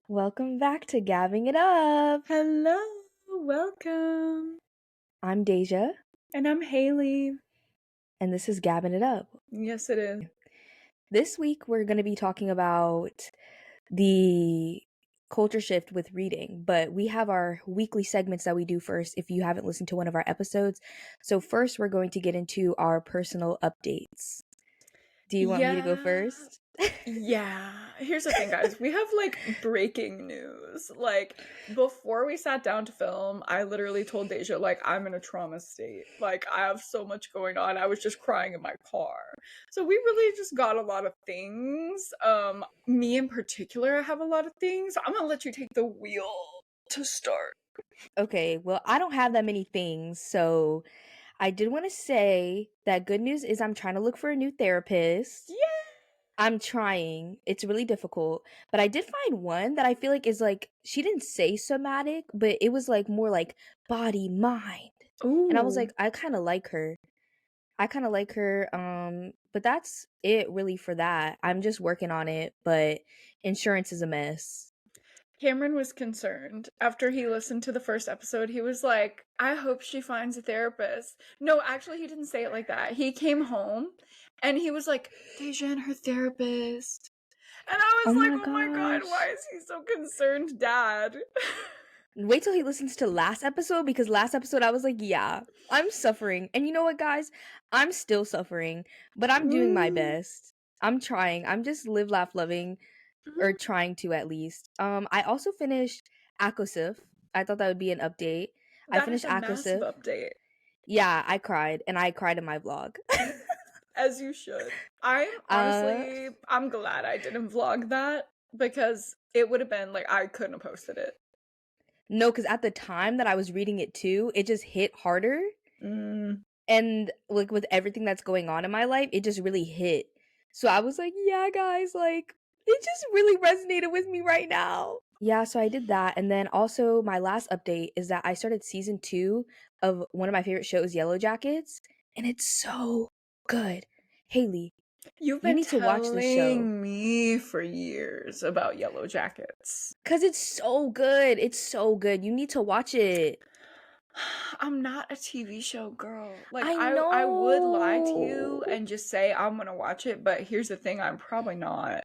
Welcome back to Gabbing It Up. Hello, welcome. I'm Daijah, And I'm Haley. and this is Gabbing It Up. Yes, it is. This week we're going to be talking about the culture shift with reading, but we have our weekly segments that we do first if you haven't listened to one of our episodes. So first we're going to get into our personal updates. Do you want me to go first? Yeah. Here's the thing, guys. We have breaking news. Before we sat down to film, I literally told Daijah, I'm in a trauma state. I have so much going on. I was just crying in my car. So we really just got a lot of things. Me in particular, I have a lot of things. I'm gonna let you take the wheel to start. Okay, well, I don't have that many things, so I did want to say that good news is I'm trying to look for a new therapist. Yeah. I'm trying. It's really difficult. But I did find one that I feel like is she didn't say somatic, but it was more like body, mind. And I was like, Ooh. I kind of like her. But that's it really for that. I'm just working on it, but insurance is a mess. Cameron was concerned. After he listened to the first episode, he was like, I hope she finds a therapist. No, actually, he didn't say it like that. He came home and he was like, Daijah and her therapist. And I Oh was like, my oh my God, gosh. why is he so concerned, Dad? Wait till he listens to last episode, because last episode I was like, yeah, I'm suffering. And you know what, guys? I'm still suffering, but I'm doing my best. I'm trying. I'm just live, laugh, loving, or trying to at least. I also finished Akosif. I thought that would be an update. I That is finished a massive Akosif. update. Yeah, I cried, and I cried in my vlog. As you should. I'm uh, honestly, I'm glad I didn't vlog that because it would have been I couldn't have posted it. no, because at the time that I was reading it too, it just hit harder. Mm. And with everything that's going on in my life, it just really hit. So I was like, yeah, guys, it just really resonated with me right now. Yeah, so I did that. And then also my last update is that I started season 2 of one of my favorite shows, Yellow Jackets, and it's so good. Haley, You've you been need to watch this show. telling me for years about Yellow Jackets. Cause it's so good. It's so good. You need to watch it. I'm not a TV show girl. I I would lie to you know. and just say I'm gonna watch it, but here's the thing, I'm probably not.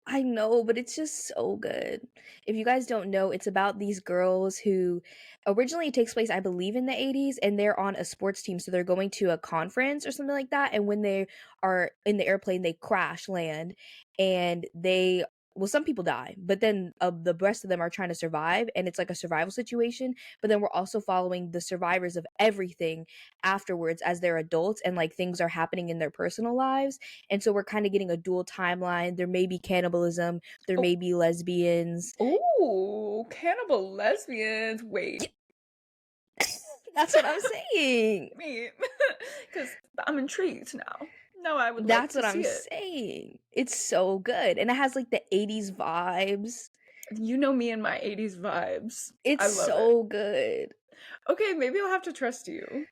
I know, but it's just so good. If you guys don't know, it's about these girls who originally it takes place, I believe, in the 80s, and they're on a sports team. So they're going to a conference or something like that. And when they are in the airplane, they crash land and some people die, but then the rest of them are trying to survive. And it's like a survival situation. But then we're also following the survivors of everything afterwards as they're adults and things are happening in their personal lives. And so we're kind of getting a dual timeline. There may be cannibalism, there Oh, may be lesbians. ooh, cannibal lesbians. Wait, That's what I'm saying. me, because I'm intrigued now. No, I would like That's to what I'm see it. saying. It's so good. And it has the 80s vibes. You know me and my 80s vibes. It's I love it. so good. Okay, maybe I'll have to trust you.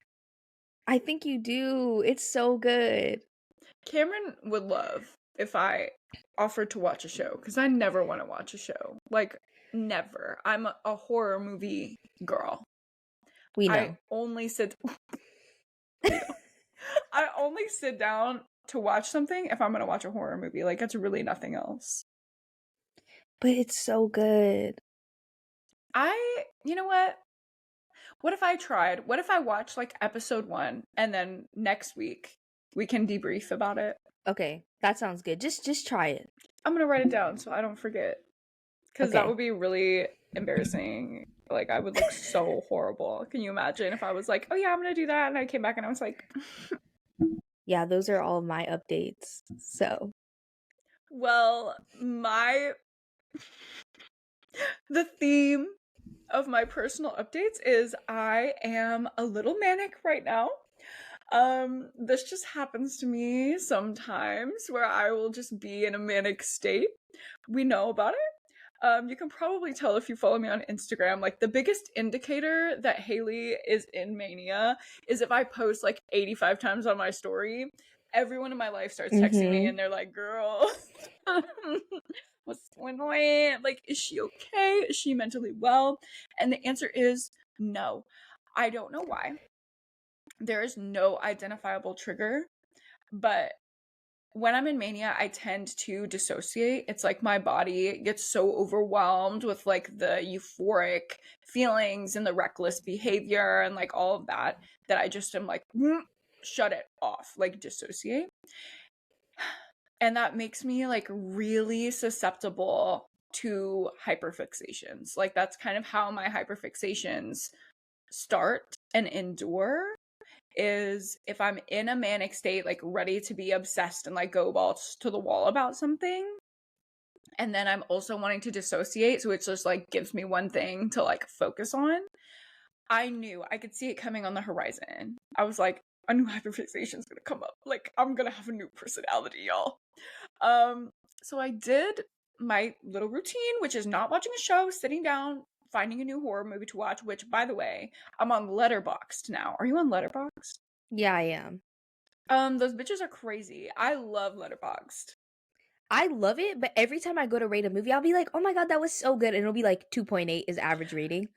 I think you do. It's so good. Cameron would love if I offered to watch a show because I never want to watch a show. Never. I'm a horror movie girl. We I know. only sit. I only sit down to watch something if I'm gonna watch a horror movie. It's really nothing else. But it's so good. You know what? What if I tried? What if I watched episode 1 and then next week we can debrief about it? Okay, that sounds good. Just try it. I'm gonna write it down so I don't forget. Because that Okay. would be really embarrassing. I would look so horrible. Can you imagine if I was like, oh yeah, I'm gonna do that, and I came back and I was like, Yeah, those are all of my updates. So, well, the theme of my personal updates is I am a little manic right now. This just happens to me sometimes where I will just be in a manic state. We know about it. You can probably tell if you follow me on Instagram, the biggest indicator that Hailey is in mania is if I post 85 times on my story, everyone in my life starts texting me and they're like, girl, What's going on? Like, is she okay? Is she mentally well? And the answer is no. I don't know why. There is no identifiable trigger, but when I'm in mania, I tend to dissociate. It's like my body gets so overwhelmed with like the euphoric feelings and the reckless behavior and like all of that that I just am like, shut it off, like dissociate. And that makes me like really susceptible to hyperfixations. Like that's kind of how my hyperfixations start and endure, is if I'm in a manic state, like ready to be obsessed and like go balls to the wall about something. And then I'm also wanting to dissociate. So it just like gives me one thing to like focus on. I knew I could see it coming on the horizon. I was like, a new hyperfixation is gonna come up. Like I'm gonna have a new personality, y'all. So I did my little routine, which is not watching a show, sitting down, finding a new horror movie to watch, which by the way, I'm on Letterboxd now. Are you on Letterboxd? Yeah, I am. Those bitches are crazy. I love Letterboxd. I love it, but every time I go to rate a movie, I'll be like, "Oh my god, that was so good," and it'll be like 2.8 is average rating.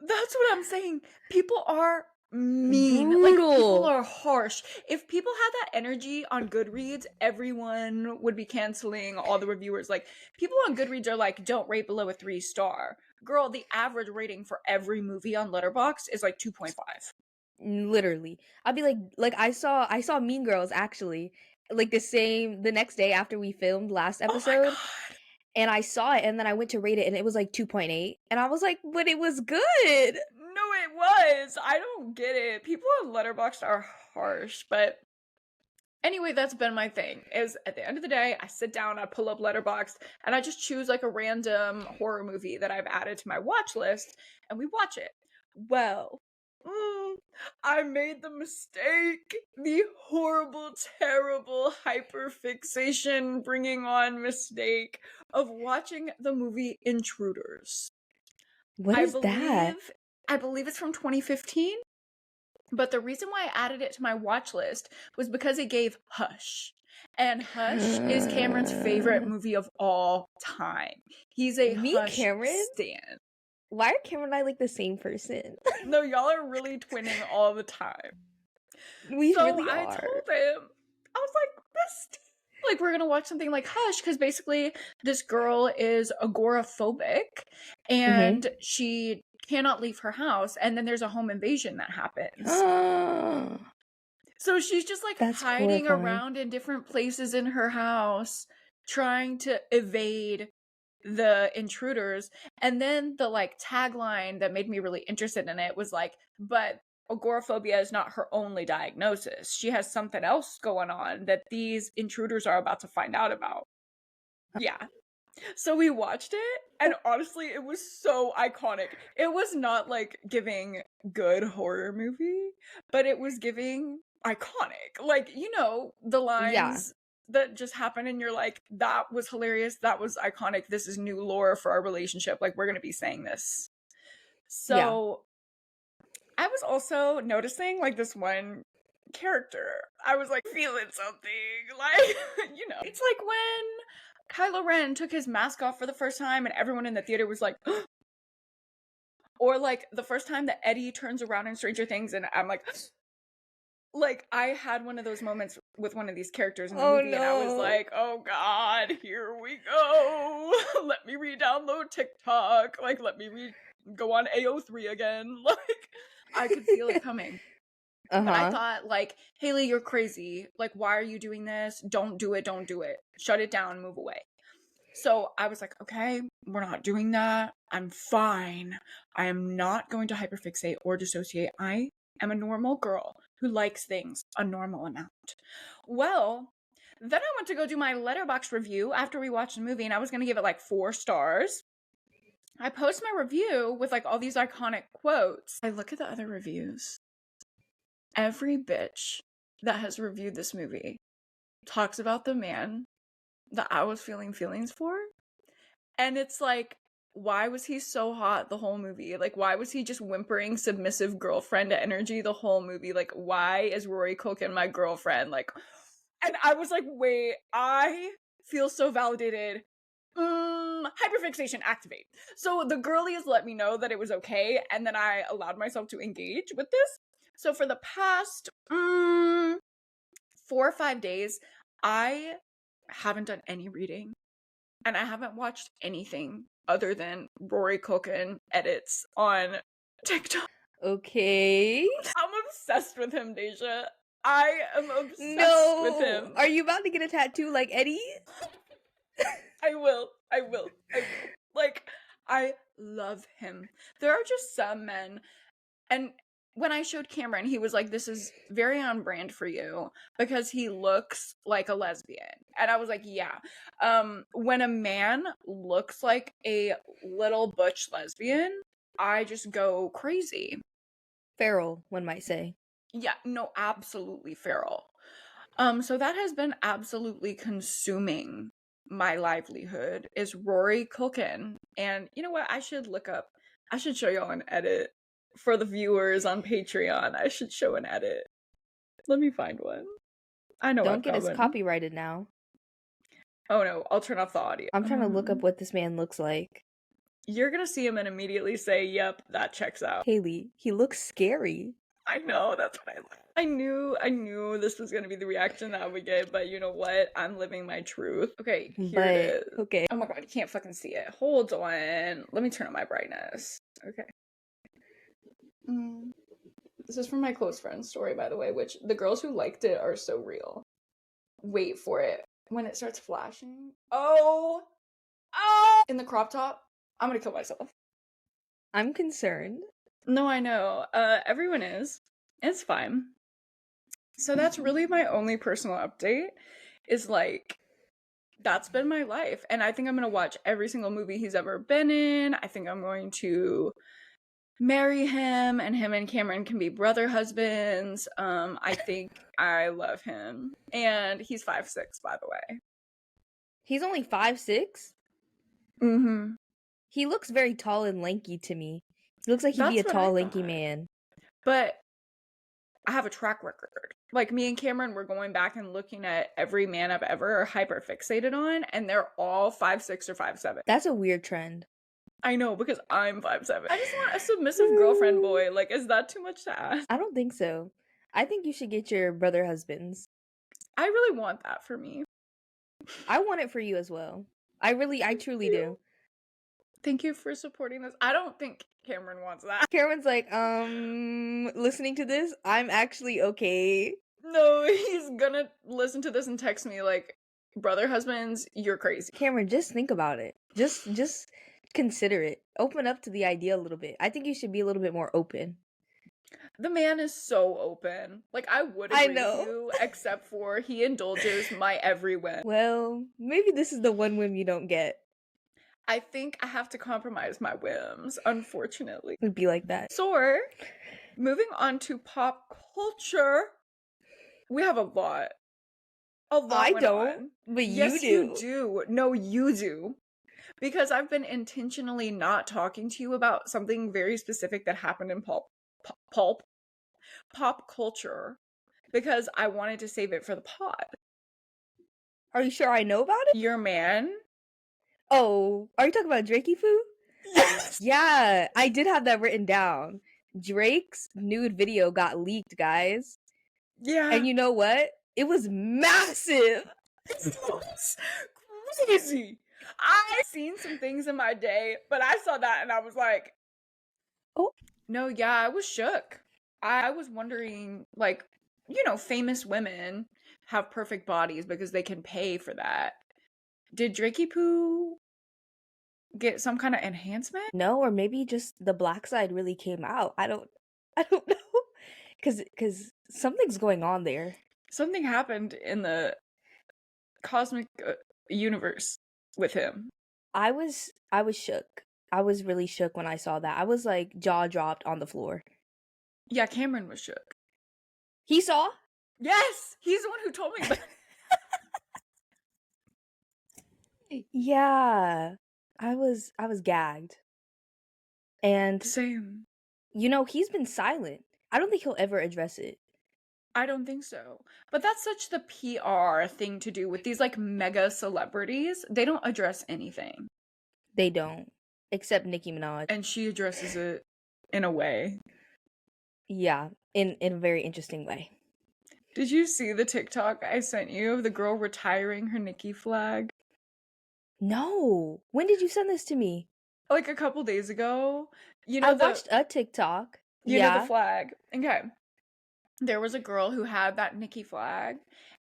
That's what I'm saying. People are mean. Like, people Brutal. are harsh. If people had that energy on Goodreads, everyone would be canceling all the reviewers. Like, people on Goodreads are like, don't rate below a 3-star. Girl, the average rating for every movie on Letterboxd is like 2.5. Literally. I'll be like I saw Mean Girls actually like the next day after we filmed last Oh my episode, god. and I saw it and then I went to rate it and it was like 2.8 and I was like, "But it was good." No, it was. I don't get it. People on Letterboxd are harsh, but anyway, that's been my thing. Is at the end of the day, I sit down, I pull up Letterboxd, and I just choose like a random horror movie that I've added to my watch list, and we watch it. Well, I made the mistake, the horrible, terrible hyperfixation bringing on mistake of watching the movie Intruders. What I is that? believe I believe it's from 2015. But the reason why I added it to my watch list was because it gave Hush. And Hush is Cameron's favorite movie of all time. He's a Me and Hush Cameron? stan. Why are Cameron and I like the same person? No, y'all are really twinning all the time. We So really I are. told him, I was like, this, like, we're gonna watch something like Hush, because basically this girl is agoraphobic Mhm. and she cannot leave her house, and then there's a home invasion that happens. So she's just like That's hiding horrifying. around in different places in her house, trying to evade the intruders. And then the like tagline that made me really interested in it was like, but agoraphobia is not her only diagnosis. She has something else going on that these intruders are about to find out about. Yeah. So we watched it, and honestly, it was so iconic. It was not like giving good horror movie, but it was giving iconic. Like, you know, the Yeah. lines that just happen, and you're like, that was hilarious, that was iconic, this is new lore for our relationship. Like, we're gonna be saying this. Yeah. So I was also noticing like this one character. I was like feeling something. Like, you know, it's like when Kylo Ren took his mask off for the first time and everyone in the theater was like, or like the first time that Eddie turns around in Stranger Things and I'm like I had one of those moments with one of these characters in the Oh movie and I was no. like, oh god, here we go. Let me re-download TikTok. Like, let me go on AO3 again. Like, I could feel it coming. But I Uh-huh. thought, like, Hailey, you're crazy. Like, why are you doing this? Don't do it. Don't do it. Shut it down. Move away. So I was like, okay, we're not doing that. I'm fine. I am not going to hyperfixate or dissociate. I am a normal girl who likes things a normal amount. Well, then I went to go do my Letterboxd review after we watched the movie, and I was going to give it like 4 stars. I post my review with like all these iconic quotes. I look at the other reviews. Every bitch that has reviewed this movie talks about the man that I was feeling feelings for. And it's like, why was he so hot the whole movie? Like, why was he just whimpering submissive girlfriend energy the whole movie? Like, why is Rory Culkin my girlfriend? Like, and I was like, wait, I feel so validated Hyperfixation activate. So the girlies let me know that it was okay, and then I allowed myself to engage with this. So for the past 4 or 5 days, I haven't done any reading, and I haven't watched anything other than Rory Culkin edits on TikTok. Okay. I'm obsessed with him, daijah. I am obsessed with No. him. Are you about to get a tattoo like Eddie? I will. Like, I love him. There are just some men, and when I showed Cameron, he was like, this is very on brand for you because he looks like a lesbian. And I was like, yeah. When a man looks like a little butch lesbian, I just go crazy. Feral, one might say. Yeah, no, absolutely feral. So that has been absolutely consuming my livelihood is Rory Culkin. And you know what? I should show y'all an edit for the viewers on Patreon. I should show an edit. Let me find one. I know Don't I've get got us one. copyrighted now. Oh no, I'll turn off the audio. I'm trying to look up what this man looks like. You're gonna see him and immediately say, yep, that checks out. Hailey, he looks scary. I know, that's what I like. I knew this was gonna be the reaction that I would get, but you know what? I'm living my truth. Okay, here it is. Okay. Oh my god, you can't fucking see it. Hold on. Let me turn up my brightness. Okay. This is from my close friend's story, by the way, which the girls who liked it are so real. Wait for it. When it starts flashing. Oh! In the crop top. I'm gonna kill myself. I'm concerned. No, I know. Everyone is. It's fine. So that's really my only personal update is like that's been my life. And I think I'm going to watch every single movie he's ever been in. I think I'm going to marry him and him and Cameron can be brother husbands. I think I love him. And he's 5'6", by the way. He's only 5'6"? Mm-hmm. He looks very tall and lanky to me. He looks like he'd be a tall, lanky man. But I have a track record. Like, me and Cameron were going back and looking at every man I've ever hyperfixated on, and they're all 5'6" or 5'7". That's a weird trend. I know, because I'm 5'7". I just want a submissive girlfriend boy. Like, is that too much to ask? I don't think so. I think you should get your brother husbands. I really want that for me. I want it for you as well. I truly do. Thank you for supporting this. I don't think Cameron wants that. Cameron's like, listening to this, I'm actually okay. No, he's gonna listen to this and text me like, brother husbands, you're crazy. Cameron, just think about it. Just consider it. Open up to the idea a little bit. I think you should be a little bit more open. The man is so open. Like, I would agree with you, except for he indulges my every whim. Well, maybe this is the one whim you don't get. I think I have to compromise my whims, unfortunately. It'd be like that. So, moving on to pop culture, we have a lot. I don't, but yes, you do. You do. No, you do. Because I've been intentionally not talking to you about something very specific that happened in pop culture, because I wanted to save it for the pod. Are you sure I know about it? Your man? Oh, are you talking about Drakey Foo? Yes! Yeah, I did have that written down. Drake's nude video got leaked, guys. Yeah. And you know what? It was massive! It was crazy! I've seen some things in my day, but I saw that and I was like, oh. No, yeah, I was shook. I was wondering, like, you know, famous women have perfect bodies because they can pay for that. Did Drakey Poo get some kind of enhancement? No, or maybe just the black side really came out. I don't know. Cause something's going on there. Something happened in the cosmic universe with him. I was shook. I was really shook when I saw that. I was like jaw dropped on the floor. Yeah, Cameron was shook. He saw? Yes, he's the one who told me about it. Yeah. I was gagged. And same. You know, he's been silent. I don't think he'll ever address it. I don't think so. But that's such the PR thing to do with these like mega celebrities. They don't address anything. They don't, except Nicki Minaj. And she addresses it in a way. Yeah, in a very interesting way. Did you see the TikTok I sent you of the girl retiring her Nicki flag? No. When did you send this to me? Like a couple days ago. I watched a TikTok. You know the Yeah. flag. Okay. There was a girl who had that Nicki flag,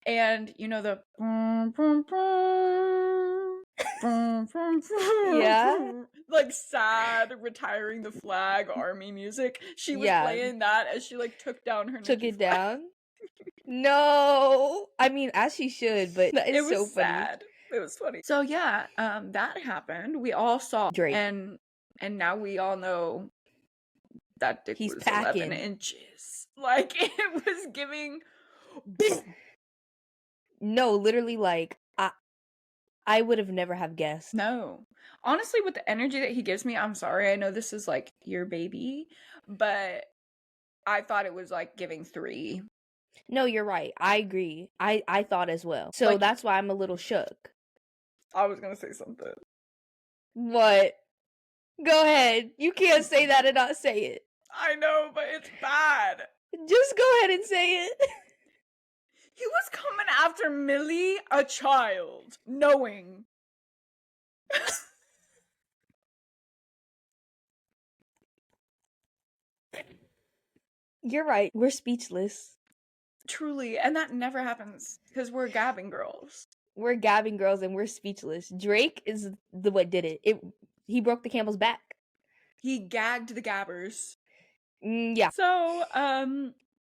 and you know the Yeah. like sad retiring the flag army music. She was Yeah. playing that as she like took down her Took Nicki it flag. down. No. I mean, as she should, but that It is was so funny. sad. It was funny. So yeah, that happened. We all saw Drake. and now we all know that dick He's was packing. 11 inches. Like it was giving. No, literally, like I would have never have guessed. No. Honestly, with the energy that he gives me, I'm sorry. I know this is like your baby, but I thought it was like giving 3. No, you're right. I agree. I thought as well. So Like, that's why I'm a little shook. I was gonna say something. What? Go ahead. You can't say that and not say it. I know, but it's bad. Just go ahead and say it. He was coming after Millie, a child, knowing. You're right. We're speechless. Truly, and that never happens because we're gabbing girls. We're gabbing girls and we're speechless. Drake is the what did it. He broke the camel's back. He gagged the gabbers. Yeah. So,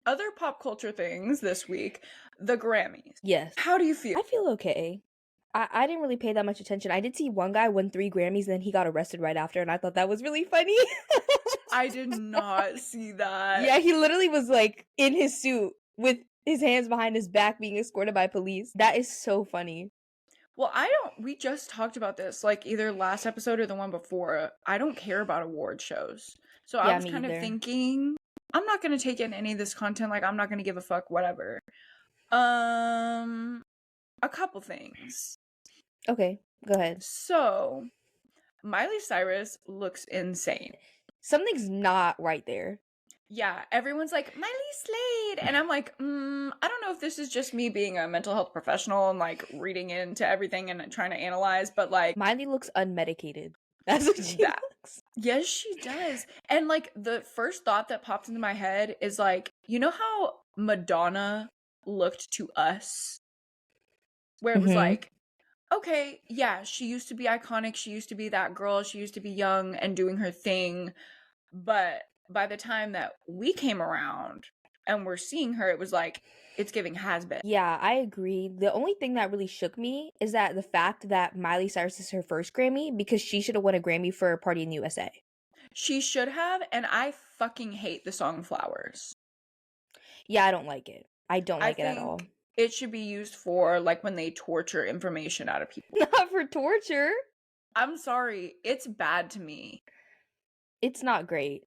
other pop culture things this week, the Grammys. Yes. How do you feel? I feel okay. I didn't really pay that much attention. I did see one guy won 3 Grammys and then he got arrested right after, and I thought that was really funny. I did not see that. Yeah, he literally was like in his suit with his hands behind his back being escorted by police. That is so funny. Well, we just talked about this, like either last episode or the one before. I don't care about award shows. So I was kind of thinking, I'm not going to take in any of this content. Like, I'm not going to give a fuck, whatever. A couple things. Okay, go ahead. So, Miley Cyrus looks insane. Something's not right there. Yeah, everyone's like, Miley slayed. And I'm like, I don't know if this is just me being a mental health professional and like reading into everything and trying to analyze, but like Miley looks unmedicated. That's what she looks. Yes, she does. And like the first thought that popped into my head is like, you know how Madonna looked to us? Where it was like, okay, yeah, she used to be iconic. She used to be that girl. She used to be young and doing her thing. But by the time that we came around and we're seeing her, it was like, it's giving has been. Yeah, I agree. The only thing that really shook me is that the fact that Miley Cyrus is her first Grammy, because she should have won a Grammy for Party in the USA. She should have, and I fucking hate the song Flowers. Yeah, I don't like it. I don't like it at all. It should be used for like when they torture information out of people. Not for torture. I'm sorry. It's bad to me. It's not great.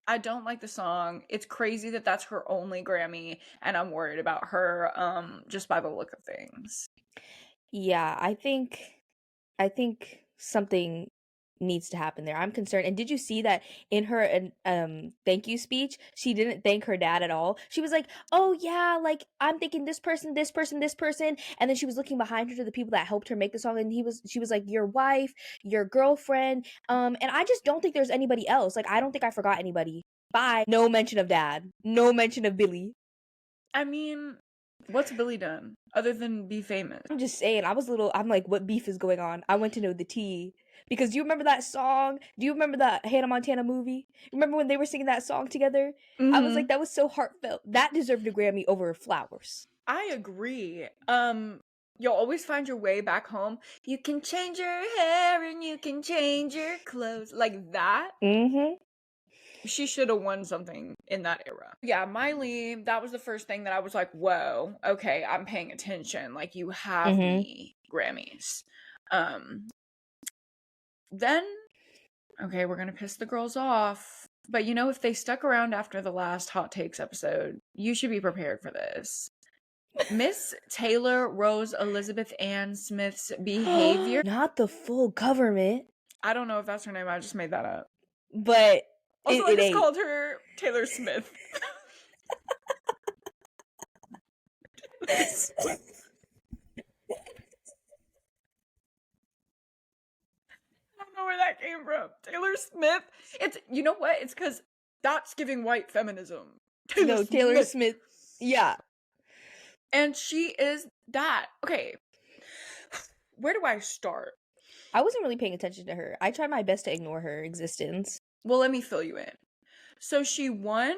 I don't like the song. It's crazy that that's her only Grammy, and I'm worried about her just by the look of things. Yeah, I think something needs to happen there. I'm concerned. And did you see that in her thank you speech, she didn't thank her dad at all? She was like, "Oh yeah, like I'm thanking this person, this person, this person," and then she was looking behind her to the people that helped her make the song, and she was like, "Your wife, your girlfriend," and I just don't think there's anybody else. Like I don't think I forgot anybody. Bye. No mention of dad. No mention of Billy. I mean, what's Billy done other than be famous? I'm just saying, I'm like, what beef is going on? I want to know the tea. Because do you remember that song? Do you remember the Hannah Montana movie? Remember when they were singing that song together? I was like, that was so heartfelt. That deserved a Grammy over Flowers. I agree. You'll always find your way back home. You can change your hair and you can change your clothes. Like that. She should have won something in that era. Yeah, Miley, that was the first thing that I was like, whoa, okay, I'm paying attention. Like, you have me Grammys. Then, okay, we're gonna piss the girls off. But you know, if they stuck around after the last Hot Takes episode, you should be prepared for this. Miss Taylor Rose Elizabeth Ann Smith's behavior. Not the full government, I don't know if that's her name. I just made that up. but Also, I it just ain't. called her Taylor Smith. I don't know where that came from. Taylor Smith. It's, you know what? It's because that's giving white feminism. Taylor Smith. Yeah. And she is that. Okay. Where do I start? I wasn't really paying attention to her. I tried my best to ignore her existence. Well, let me fill you in. So she won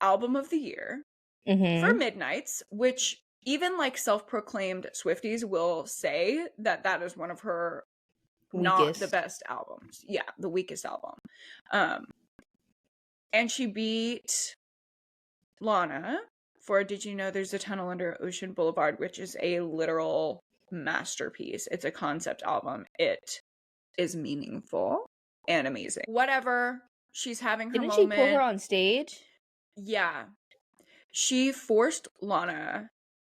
Album of the Year for Midnights, which even like self-proclaimed Swifties will say that that is one of her not the best albums. Yeah, the weakest album. And she beat Lana for Did You Know There's a Tunnel Under Ocean Boulevard, which is a literal masterpiece. It's a concept album. It is meaningful and amazing. Whatever. She's having her moment. Didn't she pull her on stage? Yeah. She forced Lana,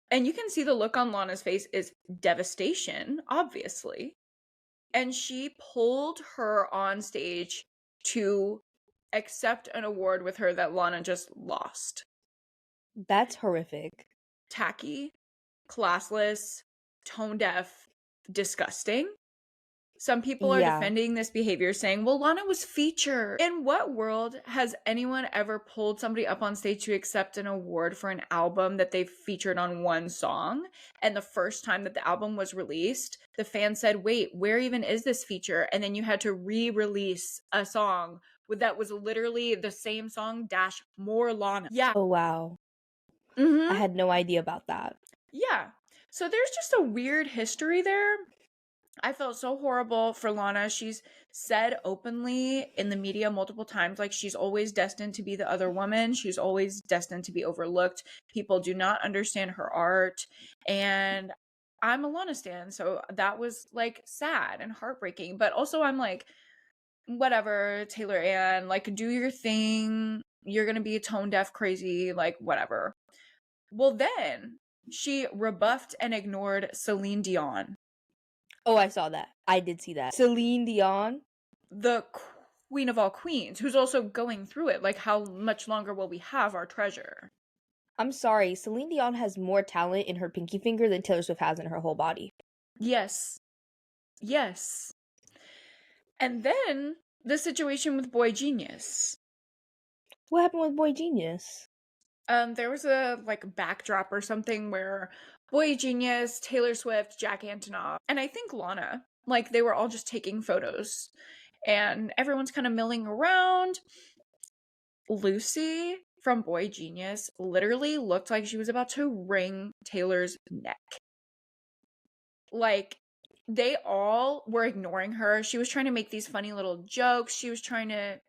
and you can see the look on Lana's face is devastation, obviously. And she pulled her on stage to accept an award with her that Lana just lost. That's horrific. Tacky, classless, tone deaf, disgusting. Some people are defending this behavior, saying, well, Lana was featured. In what world has anyone ever pulled somebody up on stage to accept an award for an album that they've featured on one song? And the first time that the album was released, the fans said, wait, where even is this feature? And then you had to re-release a song that was literally the same song dash more Lana. Yeah. Oh, wow. I had no idea about that. Yeah. So there's just a weird history there. I felt so horrible for Lana. She's said openly in the media multiple times, like she's always destined to be the other woman. She's always destined to be overlooked. People do not understand her art. And I'm a Lana stan, so that was like sad and heartbreaking. But also I'm like, whatever, Taylor Ann, like do your thing. You're going to be tone deaf crazy, like whatever. Well, then she rebuffed and ignored Celine Dion. Oh, I saw that. I did see that. Celine Dion. The queen of all queens, who's also going through it. Like, how much longer will we have our treasure? I'm sorry. Celine Dion has more talent in her pinky finger than Taylor Swift has in her whole body. Yes. Yes. And then the situation with Boy Genius. What happened with Boy Genius? There was a like backdrop or something where Boy Genius, Taylor Swift, Jack Antonoff, and I think Lana, like they were all just taking photos and everyone's kind of milling around. Lucy from Boy Genius literally looked like she was about to wring Taylor's neck. Like, they all were ignoring her. She was trying to make these funny little jokes. She was trying to,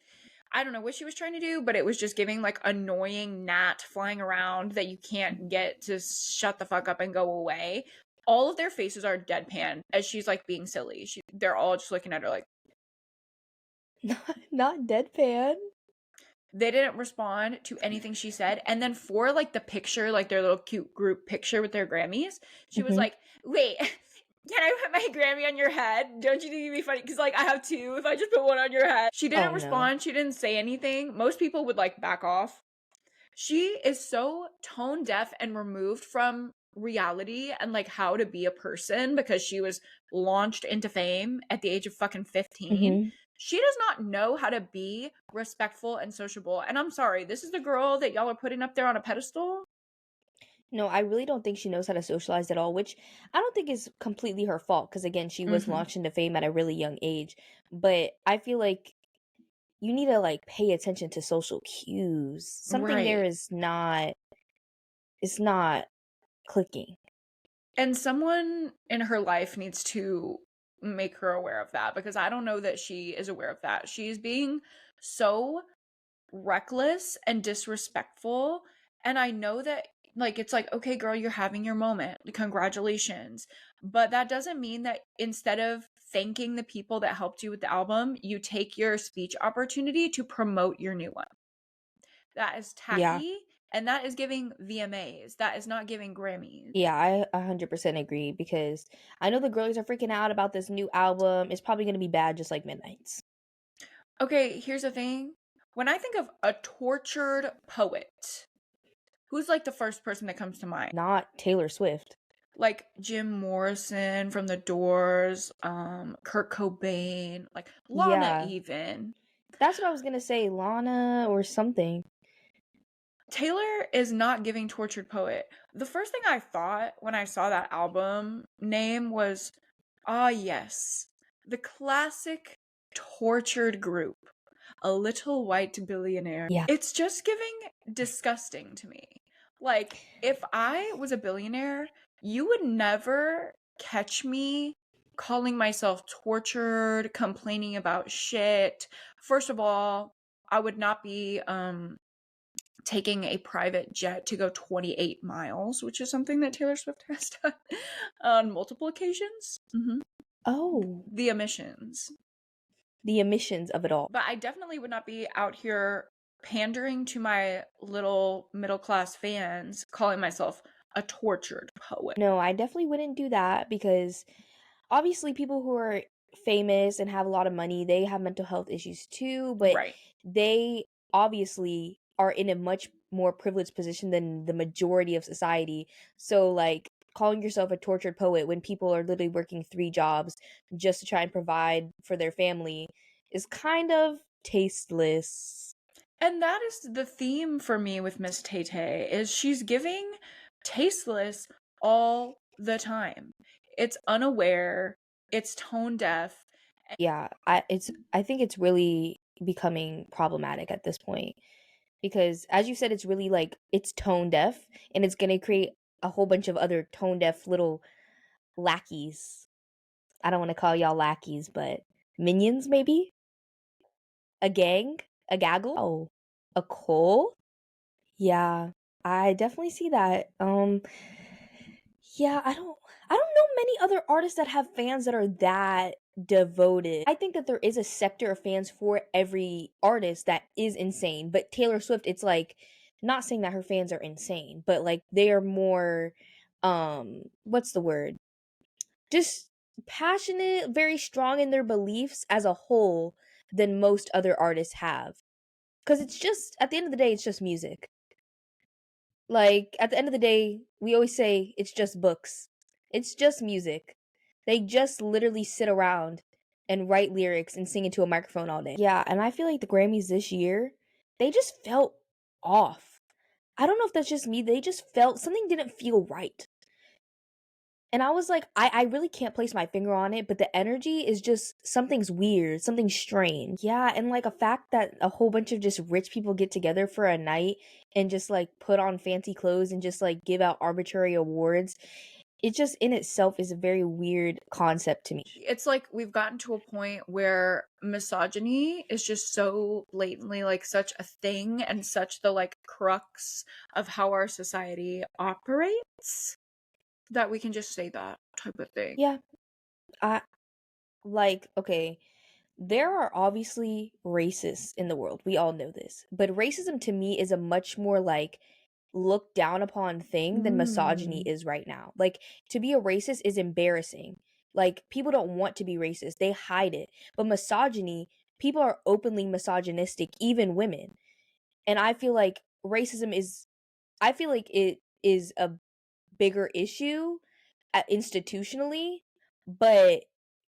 I don't know what she was trying to do, but it was just giving like annoying gnat flying around that you can't get to shut the fuck up and go away. All of their faces are deadpan as she's like being silly. They're all just looking at her like, not deadpan. They didn't respond to anything she said. And then for like the picture, like their little cute group picture with their Grammys, she was like, wait, can I put my Grammy on your head? Don't you think it'd be funny? Because, like, I have two. If I just put one on your head. She didn't respond. No. She didn't say anything. Most people would, like, back off. She is so tone deaf and removed from reality and, like, how to be a person because she was launched into fame at the age of fucking 15. She does not know how to be respectful and sociable. And I'm sorry, this is the girl that y'all are putting up there on a pedestal? No, I really don't think she knows how to socialize at all, which I don't think is completely her fault because, again, she was launched into fame at a really young age. But I feel like you need to, like, pay attention to social cues. Something there is not, it's not clicking. And someone in her life needs to make her aware of that because I don't know that she is aware of that. She's being so reckless and disrespectful. And I know that, like, it's like, okay, girl, you're having your moment. Congratulations. But that doesn't mean that instead of thanking the people that helped you with the album, you take your speech opportunity to promote your new one. That is Yeah. tacky, and that is giving VMAs. That is not giving Grammys. Yeah, I 100% agree because I know the girlies are freaking out about this new album. It's probably going to be bad just like Midnight's. Okay, here's the thing. When I think of a tortured poet, who's like the first person that comes to mind? Not Taylor Swift. Like Jim Morrison from The Doors, Kurt Cobain, like Lana Yeah. even. That's what I was going to say, Lana or something. Taylor is not giving tortured poet. The first thing I thought when I saw that album name was, ah, yes, the classic tortured group, A Little White Billionaire. Yeah. It's just giving disgusting to me. Like, if I was a billionaire, you would never catch me calling myself tortured, complaining about shit. First of all, I would not be taking a private jet to go 28 miles, which is something that Taylor Swift has done on multiple occasions. Oh, The emissions. the emissions of it all. But I definitely would not be out here pandering to my little middle class fans, calling myself a tortured poet. No, I definitely wouldn't do that because obviously people who are famous and have a lot of money, they have mental health issues too, but Right. they obviously are in a much more privileged position than the majority of society. So like calling yourself a tortured poet when people are literally working 3 jobs just to try and provide for their family is kind of tasteless. And that is the theme for me with Miss Tay Tay, is she's giving tasteless all the time. It's unaware, it's tone deaf. Yeah, I think it's really becoming problematic at this point because as you said it's really like it's tone deaf and it's going to create a whole bunch of other tone deaf little lackeys. I don't want to call y'all lackeys, but minions maybe? A gang? A gaggle? Oh, a cult? Yeah, I definitely see that. Yeah, I don't know many other artists that have fans that are that devoted. I think that there is a sector of fans for every artist that is insane, but Taylor Swift, it's like not saying that her fans are insane, but like they are more what's the word? Just passionate, very strong in their beliefs as a whole than most other artists have. Cuz it's just at the end of the day it's just music. Like, at the end of the day, we always say it's just books. It's just music. They just literally sit around and write lyrics and sing into a microphone all day. Yeah, and I feel like the Grammys this year, they just felt off. I don't know if that's just me. They just felt something didn't feel right. And I was like, I really can't place my finger on it, but the energy is just something's weird, something's strange. Yeah, and like a fact that a whole bunch of just rich people get together for a night and just like put on fancy clothes and just like give out arbitrary awards. It just in itself is a very weird concept to me. It's like we've gotten to a point where misogyny is just so blatantly like such a thing and such the like crux of how our society operates that we can just say that type of thing. Yeah, I like okay, there are obviously racists in the world. We all know this. But racism to me is a much more like looked down upon thing than misogyny Mm. is right now. Like to be a racist is embarrassing. Like people don't want to be racist. They hide it. But misogyny, people are openly misogynistic, even women. And I feel like racism is I feel like it is a bigger issue institutionally, but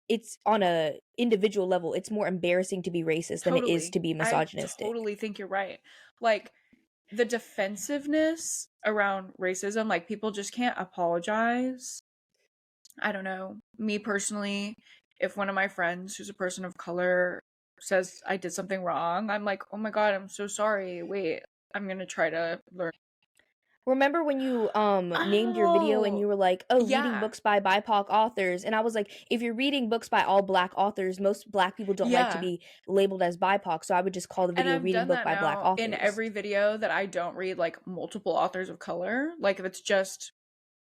it's on a individual level. It's more embarrassing to be racist than it is Totally. to be I misogynistic. totally think you're right. Like the defensiveness around racism, like people just can't apologize. I don't know. Me personally, if one of my friends who's a person of color says I did something wrong, I'm like, "Oh my God, I'm so sorry. Wait, I'm gonna try to learn." Remember when you named your video and Oh, you were like, "Oh, reading yeah. books by BIPOC authors." And I was like, "If you're reading books by all black authors, most black people don't like to Yeah. be labeled as BIPOC." So I would just call the And video I've reading done book that by black now in authors. every video that I don't read like multiple authors of color. Like if it's just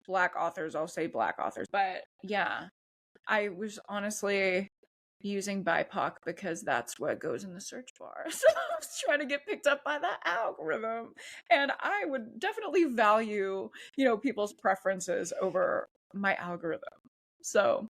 black authors, I'll say black authors. But yeah, I was honestly using BIPOC because that's what goes in the search bar. So I was trying to get picked up by that algorithm. And I would definitely value, people's preferences over my algorithm. So,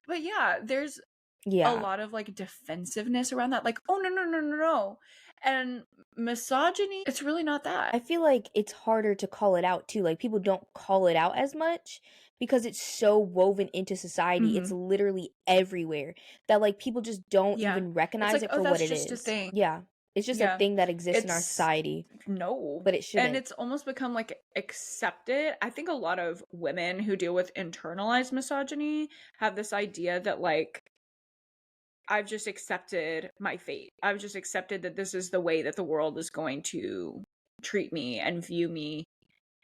but yeah, there's a Yeah. lot of like defensiveness around that. Like, oh, no, no, no, no, no. And misogyny, it's really not that. I feel like it's harder to call it out too. Like people don't call it out as much because it's so woven into society. It's Mm-hmm. literally everywhere that like people just don't Yeah. even It's recognize like, it oh, for what that's it just a is. thing. Yeah. It's just a Yeah. thing that exists in our It's society, no. but it And shouldn't. it's almost become like accepted. I think a lot of women who deal with internalized misogyny have this idea that like I've just accepted my fate. I've just accepted that this is the way that the world is going to treat me and view me.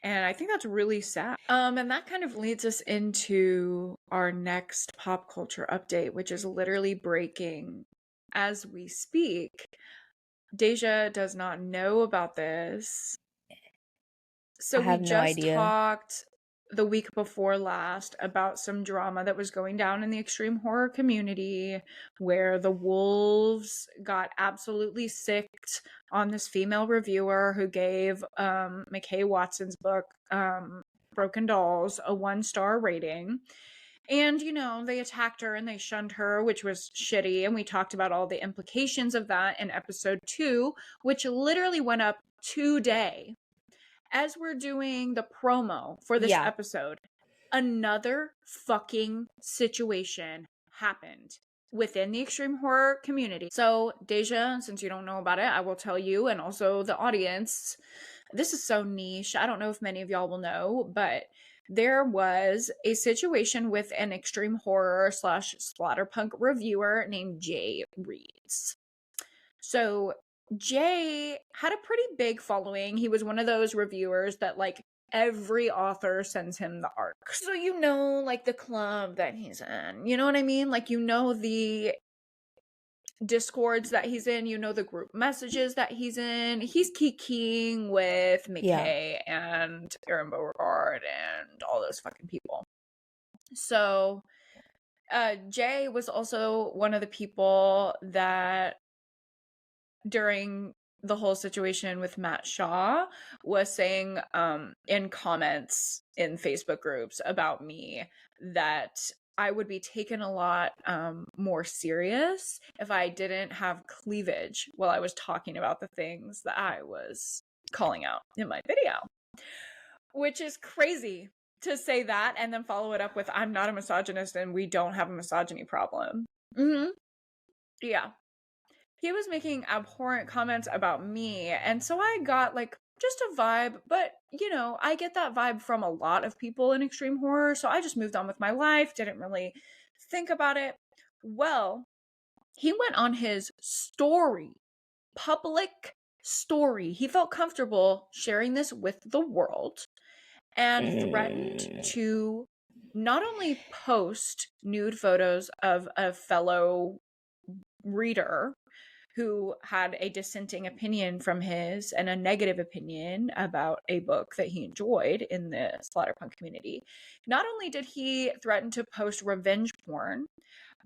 And I think that's really sad. And that kind of leads us into our next pop culture update, which is literally breaking as we speak. Daijah does not know about this. So I we have no just idea. talked the week before last about some drama that was going down in the extreme horror community where the wolves got absolutely sicked on this female reviewer who gave McKay Watson's book, Broken Dolls, a 1-star rating. And, they attacked her and they shunned her, which was shitty. And we talked about all the implications of that in episode 2, which literally went up today. As we're doing the promo for this Yeah. episode, another fucking situation happened within the extreme horror community. So, Daijah, since you don't know about it, I will tell you and also the audience. This is so niche. I don't know if many of y'all will know, but there was a situation with an extreme horror / splatterpunk reviewer named Jay Reeds. So Jay had a pretty big following. He was one of those reviewers that like every author sends him the arc. So like the club that he's in. You know what I mean? Like the discords that he's in, the group messages that he's in. He's kikiing with Yeah. McKay and Erin Beauregard and all those fucking people. So Jay was also one of the people that during the whole situation with Matt Shaw was saying in comments in Facebook groups about me that I would be taken a lot more serious if I didn't have cleavage while I was talking about the things that I was calling out in my video. Which is crazy to say that and then follow it up with I'm not a misogynist and we don't have a misogyny problem. Mm-hmm. Yeah. He was making abhorrent comments about me. And so I got like just a vibe, but I get that vibe from a lot of people in extreme horror. So I just moved on with my life, didn't really think about it. Well, he went on his story, public story. He felt comfortable sharing this with the world and threatened to not only post nude photos of a fellow reader who had a dissenting opinion from his and a negative opinion about a book that he enjoyed in the splatterpunk community. Not only did he threaten to post revenge porn,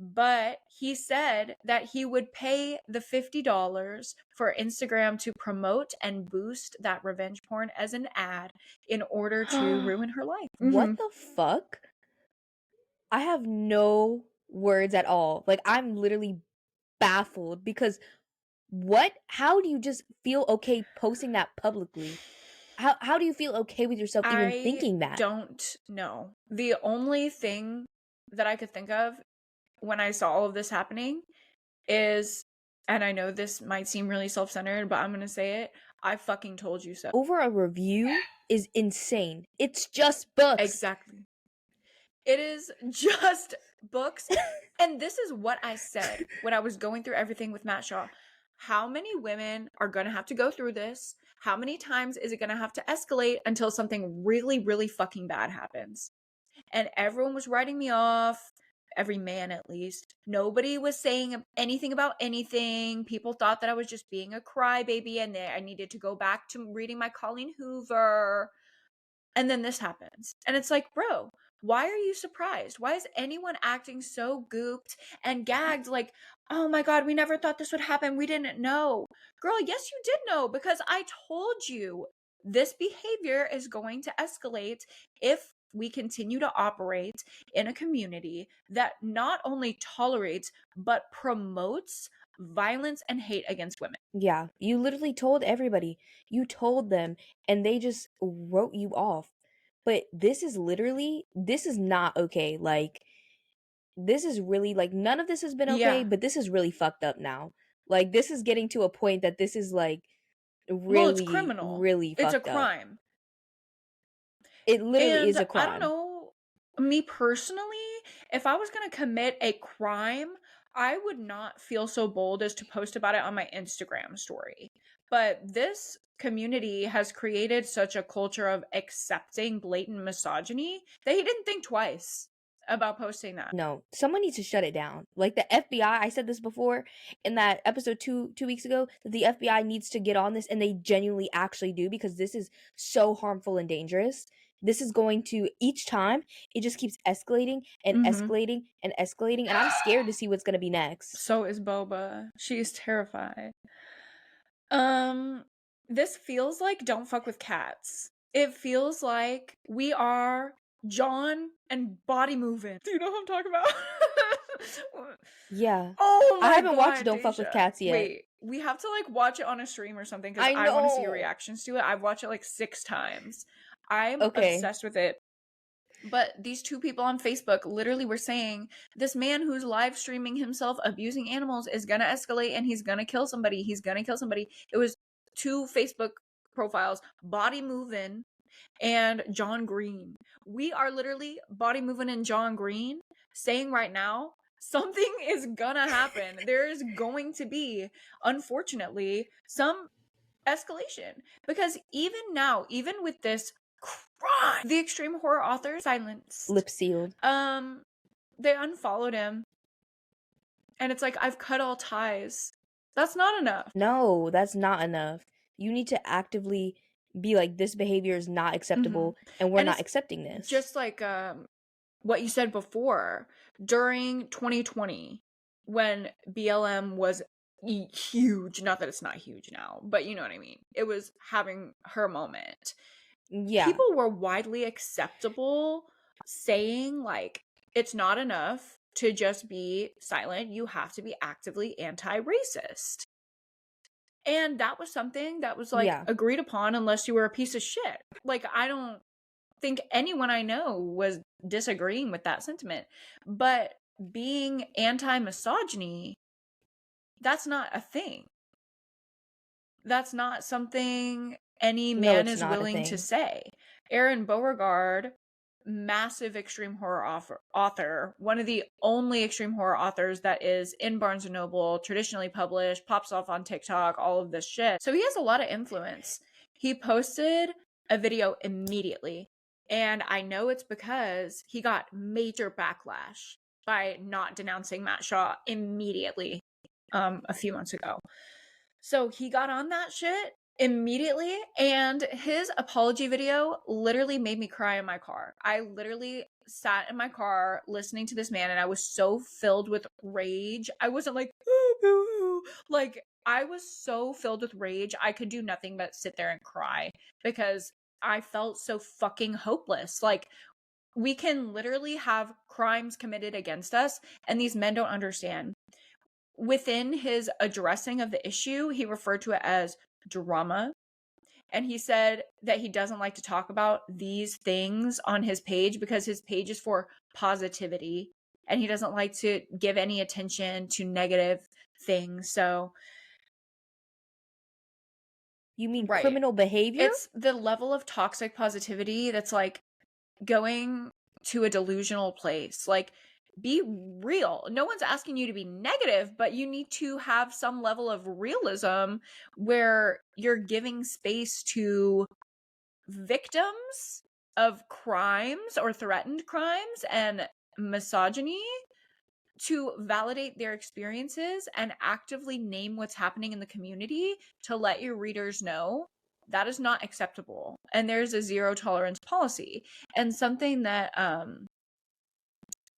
but he said that he would pay the $50 for Instagram to promote and boost that revenge porn as an ad in order to ruin her life. What the fuck? I have no words at all. Like I'm literally baffled because how do you just feel okay posting that publicly? How do you feel okay with yourself even I thinking that? don't know. The only thing that I could think of when I saw all of this happening is, and I know this might seem really self-centered, but I'm going to say it, I fucking told you so. Over a review is insane. It's just books. Exactly. It is just books. And this is what I said when I was going through everything with Matt Shaw. How many women are going to have to go through this? How many times is it going to have to escalate until something really, really fucking bad happens? And everyone was writing me off, every man at least. Nobody was saying anything about anything. People thought that I was just being a crybaby and that I needed to go back to reading my Colleen Hoover. And then this happens. And it's like, bro, Why are you surprised? Why is anyone acting so gooped and gagged like, oh my God, we never thought this would happen. We didn't know. Girl, yes, you did know because I told you this behavior is going to escalate if we continue to operate in a community that not only tolerates but promotes violence and hate against women. Yeah, you literally told everybody. You told them and they just wrote you off. But this is not okay. Like, this is really like none of this has been okay, Yeah. but this is really fucked up now. Like, this is getting to a point that this is like Well, it's really, criminal. really It's a fucked up. crime. It literally is And a I don't crime. know, me personally, if I was going to commit a crime, I would not feel so bold as to post about it on my Instagram story. But this community has created such a culture of accepting blatant misogyny that he didn't think twice about posting that. No, someone needs to shut it down. Like the FBI, I said this before in that episode two weeks ago, that the FBI needs to get on this, and they genuinely actually do, because this is so harmful and dangerous. This is going to, each time it just keeps escalating and Mm-hmm. escalating and escalating, and I'm scared to see what's gonna be next. So is Boba. She's terrified. Um, this feels like Don't Fuck with Cats. It feels like we are John and Body Moving. Do you know what I'm talking about? Yeah. Oh I my haven't watched God, Don't Fuck with Daijah. Cats yet. Wait, we have to like watch it on a stream or something because I I want to see your know. reactions to it. I've watched it like 6 times. I'm Okay. obsessed with it. But these two people on Facebook literally were saying this man who's live streaming himself abusing animals is gonna escalate and he's gonna kill somebody. He's gonna kill somebody. It was 2 Facebook profiles, Body Moving and John Green. We are literally Body Moving and John Green saying right now something is gonna happen. There is going to be, unfortunately, some escalation because even now, even with this crime, the extreme horror author silenced. Lip sealed. They unfollowed him, and it's like I've cut all ties. That's not enough. No, that's not enough. You need to actively be like, this behavior is not acceptable, and we're And not it's accepting this. just like what you said before during 2020 when BLM was huge. Not that it's not huge now, but you know what I mean. It was having her moment. Yeah. People were widely acceptable saying like it's not enough to just be silent. You have to be actively anti-racist. And that was something that was like Yeah. agreed upon unless you were a piece of shit. Like I don't think anyone I know was disagreeing with that sentiment. But being anti-misogyny, that's not a thing. That's not something any No, man it's is not a willing to thing. say. Aaron Beauregard, massive extreme horror author, one of the only extreme horror authors that is in Barnes & Noble, traditionally published, pops off on TikTok, all of this shit. So he has a lot of influence. He posted a video immediately, and I know it's because he got major backlash by not denouncing Matt Shaw immediately a few months ago. So he got on that shit immediately, and his apology video literally made me cry in my car. I literally sat in my car listening to this man, and I was so filled with rage. I wasn't like, oh, boo-hoo. Like, I was so filled with rage, I could do nothing but sit there and cry because I felt so fucking hopeless. Like, we can literally have crimes committed against us, and these men don't understand. Within his addressing of the issue, he referred to it as drama. And he said that he doesn't like to talk about these things on his page because his page is for positivity and he doesn't like to give any attention to negative things. So, You mean right. criminal behavior? It's the level of toxic positivity that's like going to a delusional place. Like, be real. No one's asking you to be negative, but you need to have some level of realism where you're giving space to victims of crimes or threatened crimes and misogyny to validate their experiences and actively name what's happening in the community to let your readers know that is not acceptable. And there's a zero tolerance policy. And something that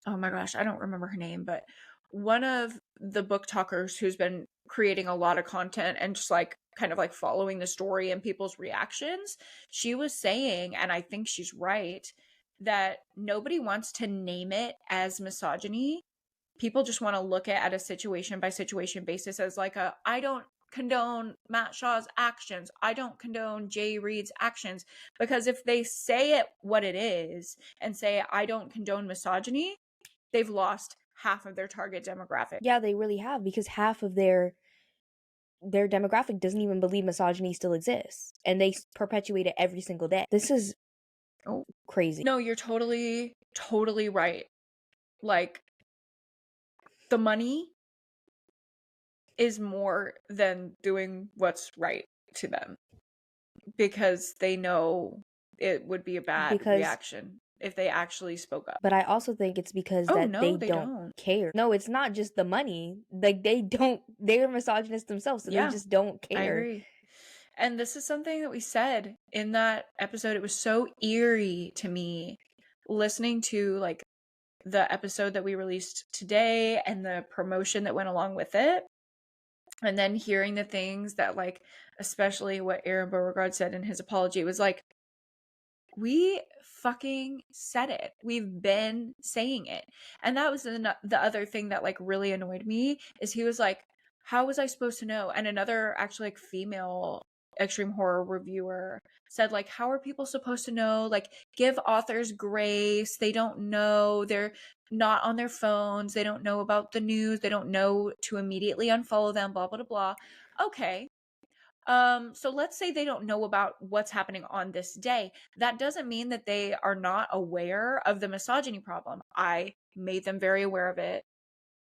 oh my gosh, I don't remember her name, but one of the book talkers who's been creating a lot of content and just like kind of like following the story and people's reactions, she was saying, and I think she's right, that nobody wants to name it as misogyny. People just want to look at a situation by situation basis as like a, I don't condone Matt Shaw's actions, I don't condone Jay Reid's actions, because if they say it what it is and say I don't condone misogyny, they've lost half of their target demographic. Yeah, they really have, because half of their demographic doesn't even believe misogyny still exists, and they perpetuate it every single day. This is Oh, crazy. no, you're totally right. Like, the money is more than doing what's right to them, because they know it would be a bad Because reaction if they actually spoke up. but I also think it's because Oh, that no, they they don't don't. care. No, it's not just the money. Like, they're misogynist themselves, so they Yeah, just don't I care. agree. And this is something that we said in that episode. It was so eerie to me listening to like the episode that we released today and the promotion that went along with it. And then hearing the things that, like, especially what Aaron Beauregard said in his apology, was like, we fucking said it. We've been saying it. And that was the other thing that like really annoyed me, is he was like, how was I supposed to know? And another actually like female extreme horror reviewer said like, how are people supposed to know? Like, give authors grace. They don't know. They're not on their phones. They don't know about the news. They don't know to immediately unfollow them, blah, blah, blah, blah. Okay. So let's say they don't know about what's happening on this day. That doesn't mean that they are not aware of the misogyny problem. I made them very aware of it.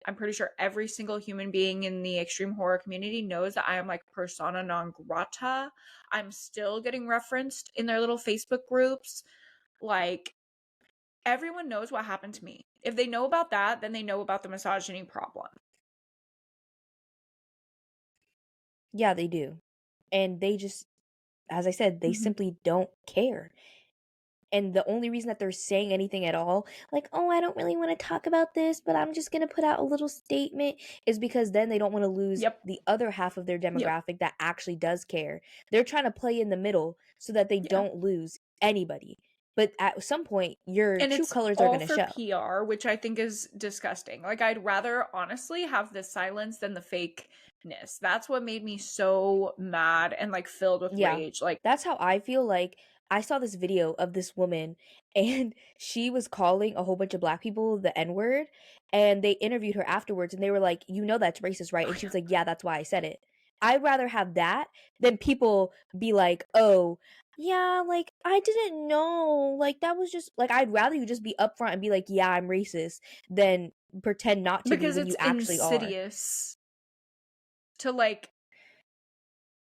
I'm pretty sure every single human being in the extreme horror community knows that I am like persona non grata. I'm still getting referenced in their little Facebook groups. Like, everyone knows what happened to me. If they know about that, then they know about the misogyny problem. Yeah, they do. And they just, as I said, they Mm-hmm. simply don't care. And the only reason that they're saying anything at all, like, oh, I don't really want to talk about this, but I'm just going to put out a little statement, is because then they don't want to lose Yep. the other half of their Yep. demographic that actually does care. They're trying to play in the middle so that they Yeah. don't lose anybody. But at some point, your And true it's colors are all going to for show. PR, which I think is disgusting. Like, I'd rather honestly have the silence than the fakeness. That's what made me so mad and like filled with Yeah, rage. Like, that's how I feel. Like, I saw this video of this woman, and she was calling a whole bunch of black people the N-word, and they interviewed her afterwards, and they were like, "You know that's racist, right?" oh And she yeah. was like, "Yeah, that's why I said it." I'd rather have that than people be like, "Oh, yeah, like, I didn't know. Like, that was just like," I'd rather you just be upfront and be like, "Yeah, I'm racist," than pretend not to be Because when you it's actually are. insidious to like,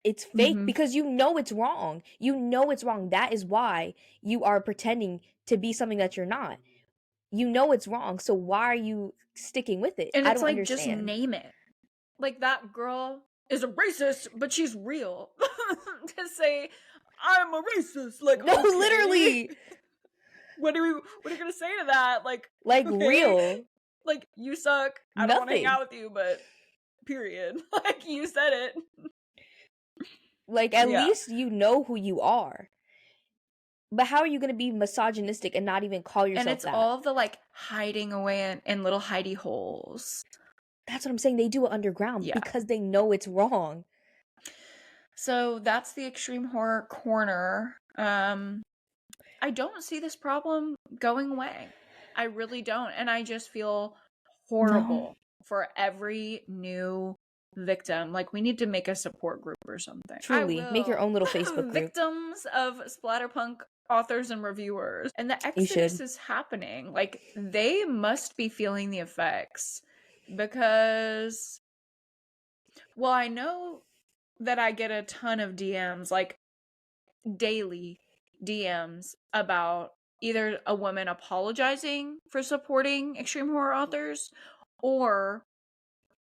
It's fake mm-hmm. because you know it's wrong. You know it's wrong. That is why you are pretending to be something that you're not. You know it's wrong. So why are you sticking with it? And I it's don't like, just understand. name it. Like, that girl is a racist, but she's real. To say, I'm a racist, like, No, okay. literally. What are you gonna say to that? Like, Like, okay, real. like, you suck. I don't want to hang Nothing. out with you, but period. Like, you said it. Like, at Yeah. least you know who you are. But how are you going to be misogynistic and not even call And yourself it's that? all of the like hiding away in little hidey holes. That's what I'm saying. They do it underground Yeah. because they know it's wrong. So that's the extreme horror corner. I don't see this problem going away. I really don't. And I just feel No. horrible for every new victim. Like, we need to make a support group or something. I Truly. Make your will. own little Facebook group. Victims of splatterpunk authors and reviewers. And the You exodus should. is happening. Like, they must be feeling the effects, because, well, I know that I get a ton of DMs, like daily DMs, about either a woman apologizing for supporting extreme horror authors, or,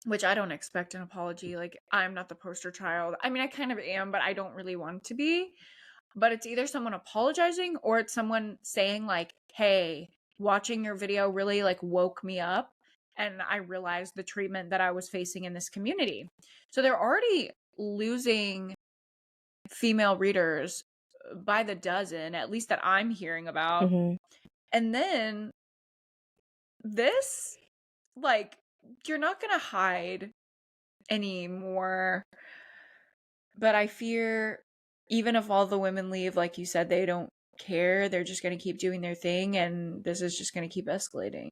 which I don't expect an apology. Like, I'm not the poster child. I mean, I kind of am, but I don't really want to be. But it's either someone apologizing or it's someone saying like, hey, watching your video really like woke me up, and I realized the treatment that I was facing in this community. So they're already losing female readers by the dozen, at least that I'm hearing about. Mhm. And then this, like, you're not going to hide anymore. But I fear, even if all the women leave, like you said, they don't care. They're just going to keep doing their thing, and this is just going to keep escalating.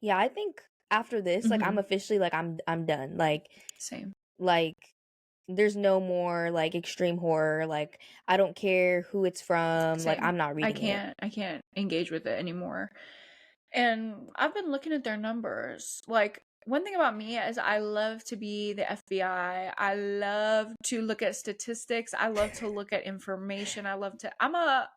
Yeah, I think after this, like, I'm Mhm. officially like I'm done. Same. Like there's no more like extreme horror. Like I don't care who it's from. Like Same. I'm not reading it. I can't engage with it anymore. And I've been looking at their numbers. Like, one thing about me is I love to be the FBI. I love to look at statistics. I love to look at information. I'm a,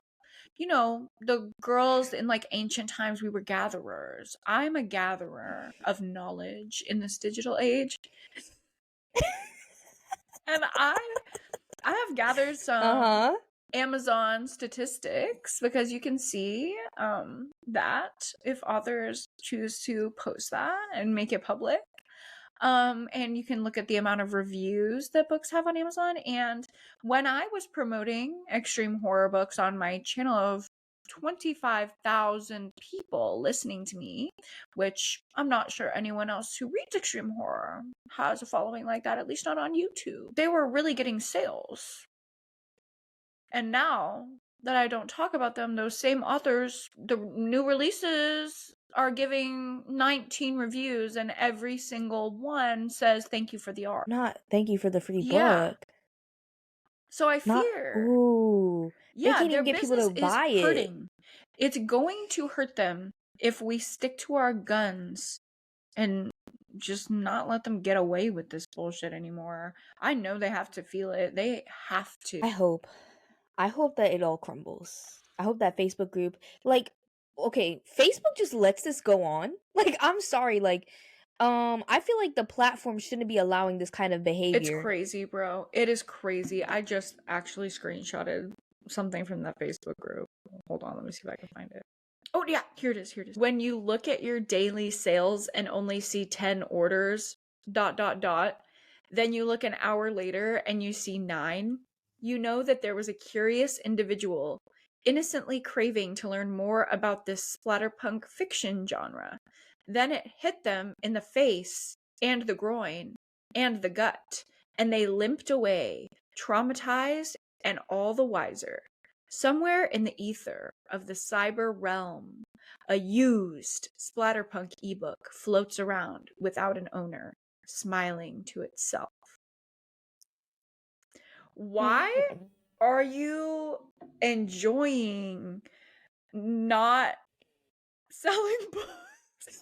the girls in like ancient times, we were gatherers. I'm a gatherer of knowledge in this digital age. And I have gathered some Uh-huh. Amazon statistics, because you can see that if authors choose to post that and make it public. And you can look at the amount of reviews that books have on Amazon. And when I was promoting extreme horror books on my channel of 25,000 people listening to me, which I'm not sure anyone else who reads extreme horror has a following like that, at least not on YouTube, they were really getting sales. And now that I don't talk about them, those same authors, the new releases are giving 19 reviews, and every single one says thank you for the art. Not thank you for the free Yeah. book. So I Not fear, ooh. They yeah, can't their even get people business to is buy it. hurting. It's going to hurt them if we stick to our guns and just not let them get away with this bullshit anymore. I know they have to feel it. They have to. I hope. I hope that it all crumbles. I hope that Facebook group, like, okay, Facebook just lets this go on. Like, I'm sorry, like, I feel like the platform shouldn't be allowing this kind of It's behavior. crazy, bro. It is crazy. I just actually screenshotted something from that Facebook group. Hold on, let me see if I can find it. Oh, yeah, here it is. Here it is. When you look at your daily sales and only see 10 orders, dot, dot, dot, then you look an hour later and you see 9, you know that there was a curious individual innocently craving to learn more about this splatterpunk fiction genre. Then it hit them in the face and the groin and the gut, and they limped away, traumatized and all the wiser. Somewhere in the ether of the cyber realm, a used splatterpunk ebook floats around without an owner, smiling to itself. Why are you enjoying not selling books?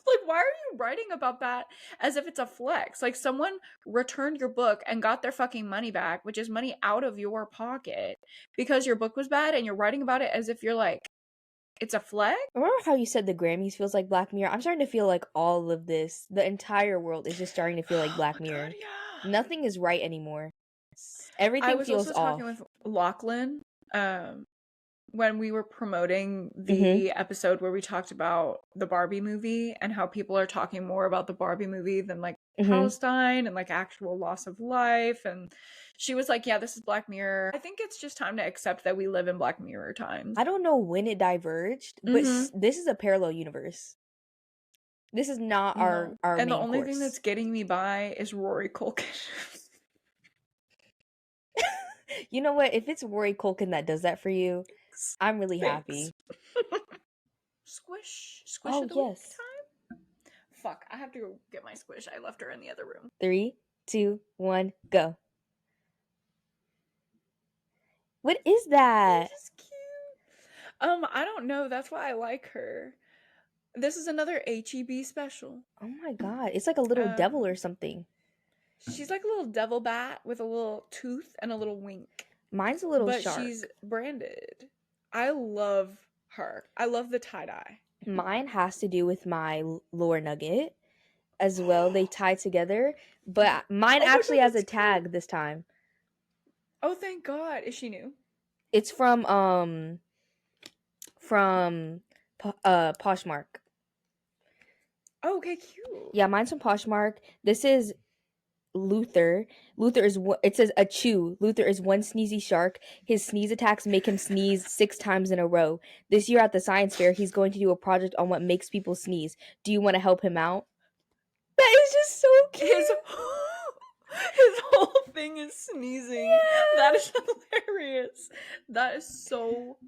Like, why are you writing about that as if it's a flex? Like, someone returned your book and got their fucking money back, which is money out of your pocket, because your book was bad, and you're writing about it as if you're like, it's a flex? Remember how you said the Grammys feels like Black Mirror? I'm starting to feel like all of this, the entire world is just starting to feel like Oh Black my god, Mirror. yeah. Nothing is right anymore. I Everything was feels also talking off. with Lachlan when we were promoting Mhm. the episode where we talked about the Barbie movie and how people are talking more about the Barbie movie than like Mhm. Palestine and like actual loss of life. And she was like, yeah, this is Black Mirror. I think it's just time to accept that we live in Black Mirror times. I don't know when it diverged, but this is a parallel universe. This is not No. our And the main only thing course. that's getting me by is Rory Culkin. You know what? If it's Rory Culkin that does that for you, I'm really Thanks. happy. Squish Oh, of the week yes. time? Fuck, I have to go get my squish. I left her in the other room. 3, 2, 1, go. What is that? This is cute. I don't know. That's why I like her. This is another HEB special. Oh my god. It's like a little devil or Um, something. she's like a little devil bat with a little tooth and a little wink, Mine's a little but she's shark. branded. I love her. I love the tie dye. Mine has to do with my lore nugget as well. They tie together, but mine Oh my actually god, has a that's cute. tag this time. Oh, thank God. Is she new? It's from Poshmark. Okay, cute. Yeah, mine's from Poshmark. This is Luther. Luther is it says a chew. Luther is one sneezy shark. His sneeze attacks make him sneeze 6 times in a row. This year at the science fair, he's going to do a project on what makes people sneeze. Do you want to help him out? That is just so cute. His his whole thing is sneezing. That Yeah. is hilarious. That is so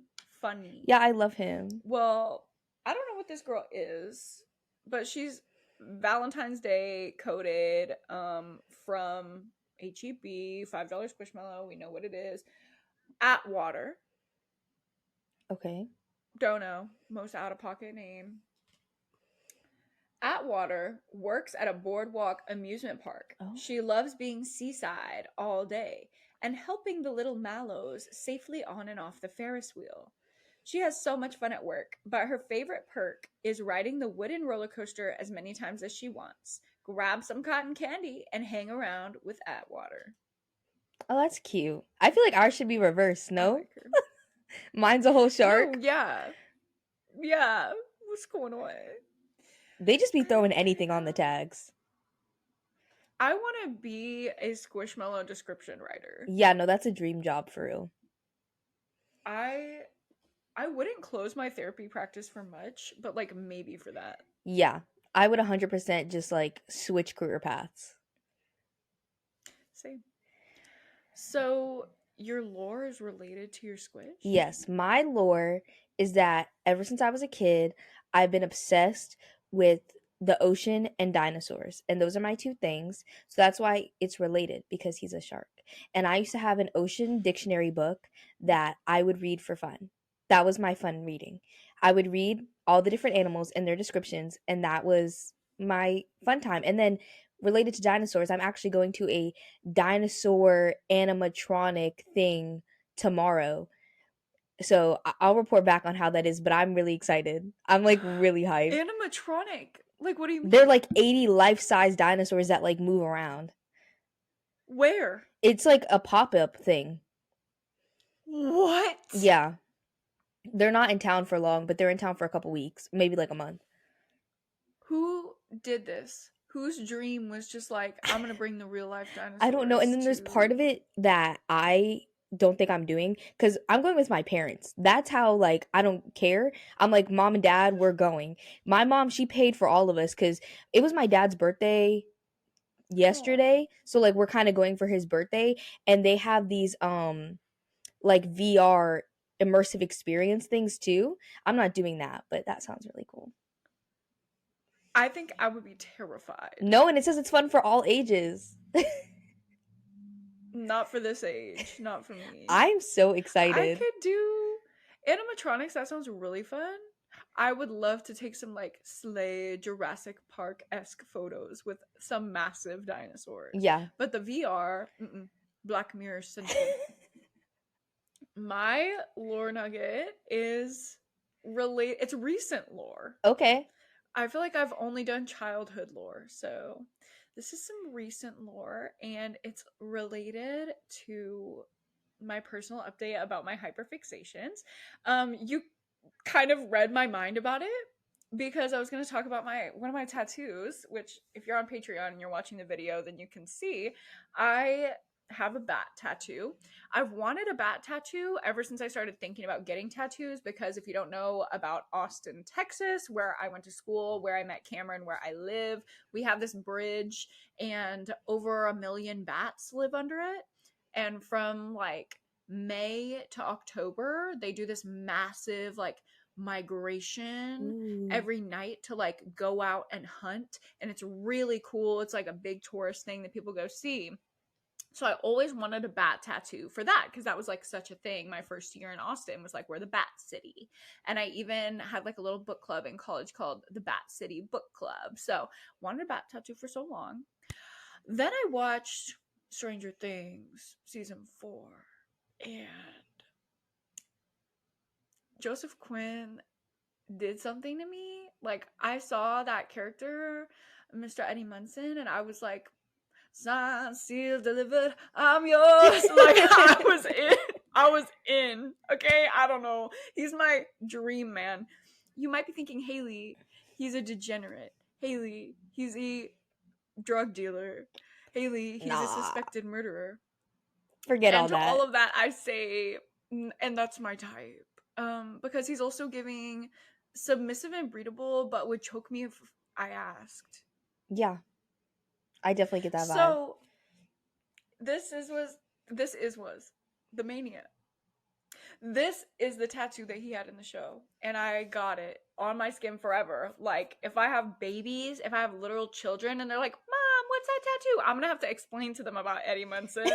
funny. Yeah, I love him. Well, I don't know what this girl is, but she's Valentine's Day coded from HEB, $5 Squishmallow, we know what it is. Atwater. Okay. Don't know. Most out of pocket name. Atwater works at a boardwalk amusement park. Oh. She loves being seaside all day and helping the little Mallows safely on and off the Ferris wheel. She has so much fun at work, but her favorite perk is riding the wooden roller coaster as many times as she wants. Grab some cotton candy and hang around with Atwater. Oh, that's cute. I feel like ours should be reversed, I no? like her. Mine's a whole No, shark. yeah. Yeah. What's going on? They just be I throwing like her, anything on the yeah. tags. I want to be a Squishmallow description writer. Yeah, no, that's a dream job for real. I I wouldn't close my therapy practice for much, but like maybe for that. Yeah, I would 100% just like switch career paths. Same. So your lore is related to your squish? Yes, my lore is that ever since I was a kid, I've been obsessed with the ocean and dinosaurs. And those are my two things. So that's why it's related because he's a shark. And I used to have an ocean dictionary book that I would read for fun. That was my fun reading. I would read all the different animals and their descriptions, and that was my fun time. And then related to dinosaurs, I'm actually going to a dinosaur animatronic thing tomorrow. So I'll report back on how that is, but I'm really excited. I'm like really hyped. Animatronic. Like what do you They're mean? like 80 life-size dinosaurs that like move around. Where? It's like a pop-up thing. What? Yeah. They're not in town for long, but they're in town for a couple weeks, maybe like a month. Who did this? Whose dream was just like, I'm gonna bring the real life I don't know. And dinosaurs then there's part to. of it that I don't think I'm doing because I'm going with my parents. That's how like I don't care. I'm like, mom and dad, we're going. My mom, she paid for all of us because it was my dad's birthday Oh. yesterday. So like we're kind of going for his birthday, and they have these like VR immersive experience things too. I'm not doing that, but that sounds really cool. I think I would be terrified. No, and it says it's fun for all ages. Not for this age. Not for me. I'm so I excited. could do animatronics. That sounds really fun. I would love to take some like sleigh Jurassic Park esque photos with some massive dinosaurs. Yeah. But the VR, Black Mirror Central. My lore nugget is relate. It's recent lore. Okay. I feel like I've only done childhood lore, so this is some recent lore, and it's related to my personal update about my hyperfixations. You kind of read my mind about it because I was going to talk about my one of my tattoos, which if you're on Patreon and you're watching the video, then you can see I have a bat tattoo. I've wanted a bat tattoo ever since I started thinking about getting tattoos because if you don't know about Austin, Texas, where I went to school, where I met Cameron, where I live, we have this bridge and over 1 million bats live under it. And from like May to October, they do this massive like migration Ooh. every night to like go out and hunt. And it's really cool. It's like a big tourist thing that people go see. So I always wanted a bat tattoo for that because that was like such a thing. My first year in Austin was like, we're the Bat City. And I even had like a little book club in college called the Bat City Book Club. So wanted a bat tattoo for so long. Then I watched Stranger Things season 4 and Joseph Quinn did something to me. Like I saw that character, Mr. Eddie Munson, and I was like, signed, sealed, delivered, I'm yours. Like I was in. Okay, I don't know. He's my dream man. you might be thinking, Hailey, he's a degenerate. Hailey, he's a drug dealer. Hailey, he's a Nah, suspected murderer. forget And all to all that. of that, I say, and that's my type. Because he's also giving submissive and breedable, but would choke me if I asked. Yeah, I definitely get that vibe. So this was the mania. This is the tattoo that he had in the show, and I got it on my skin forever. Like, if I have babies, if I have literal children, and they're like, "Mom, what's that tattoo?" I'm gonna have to explain to them about Eddie Munson.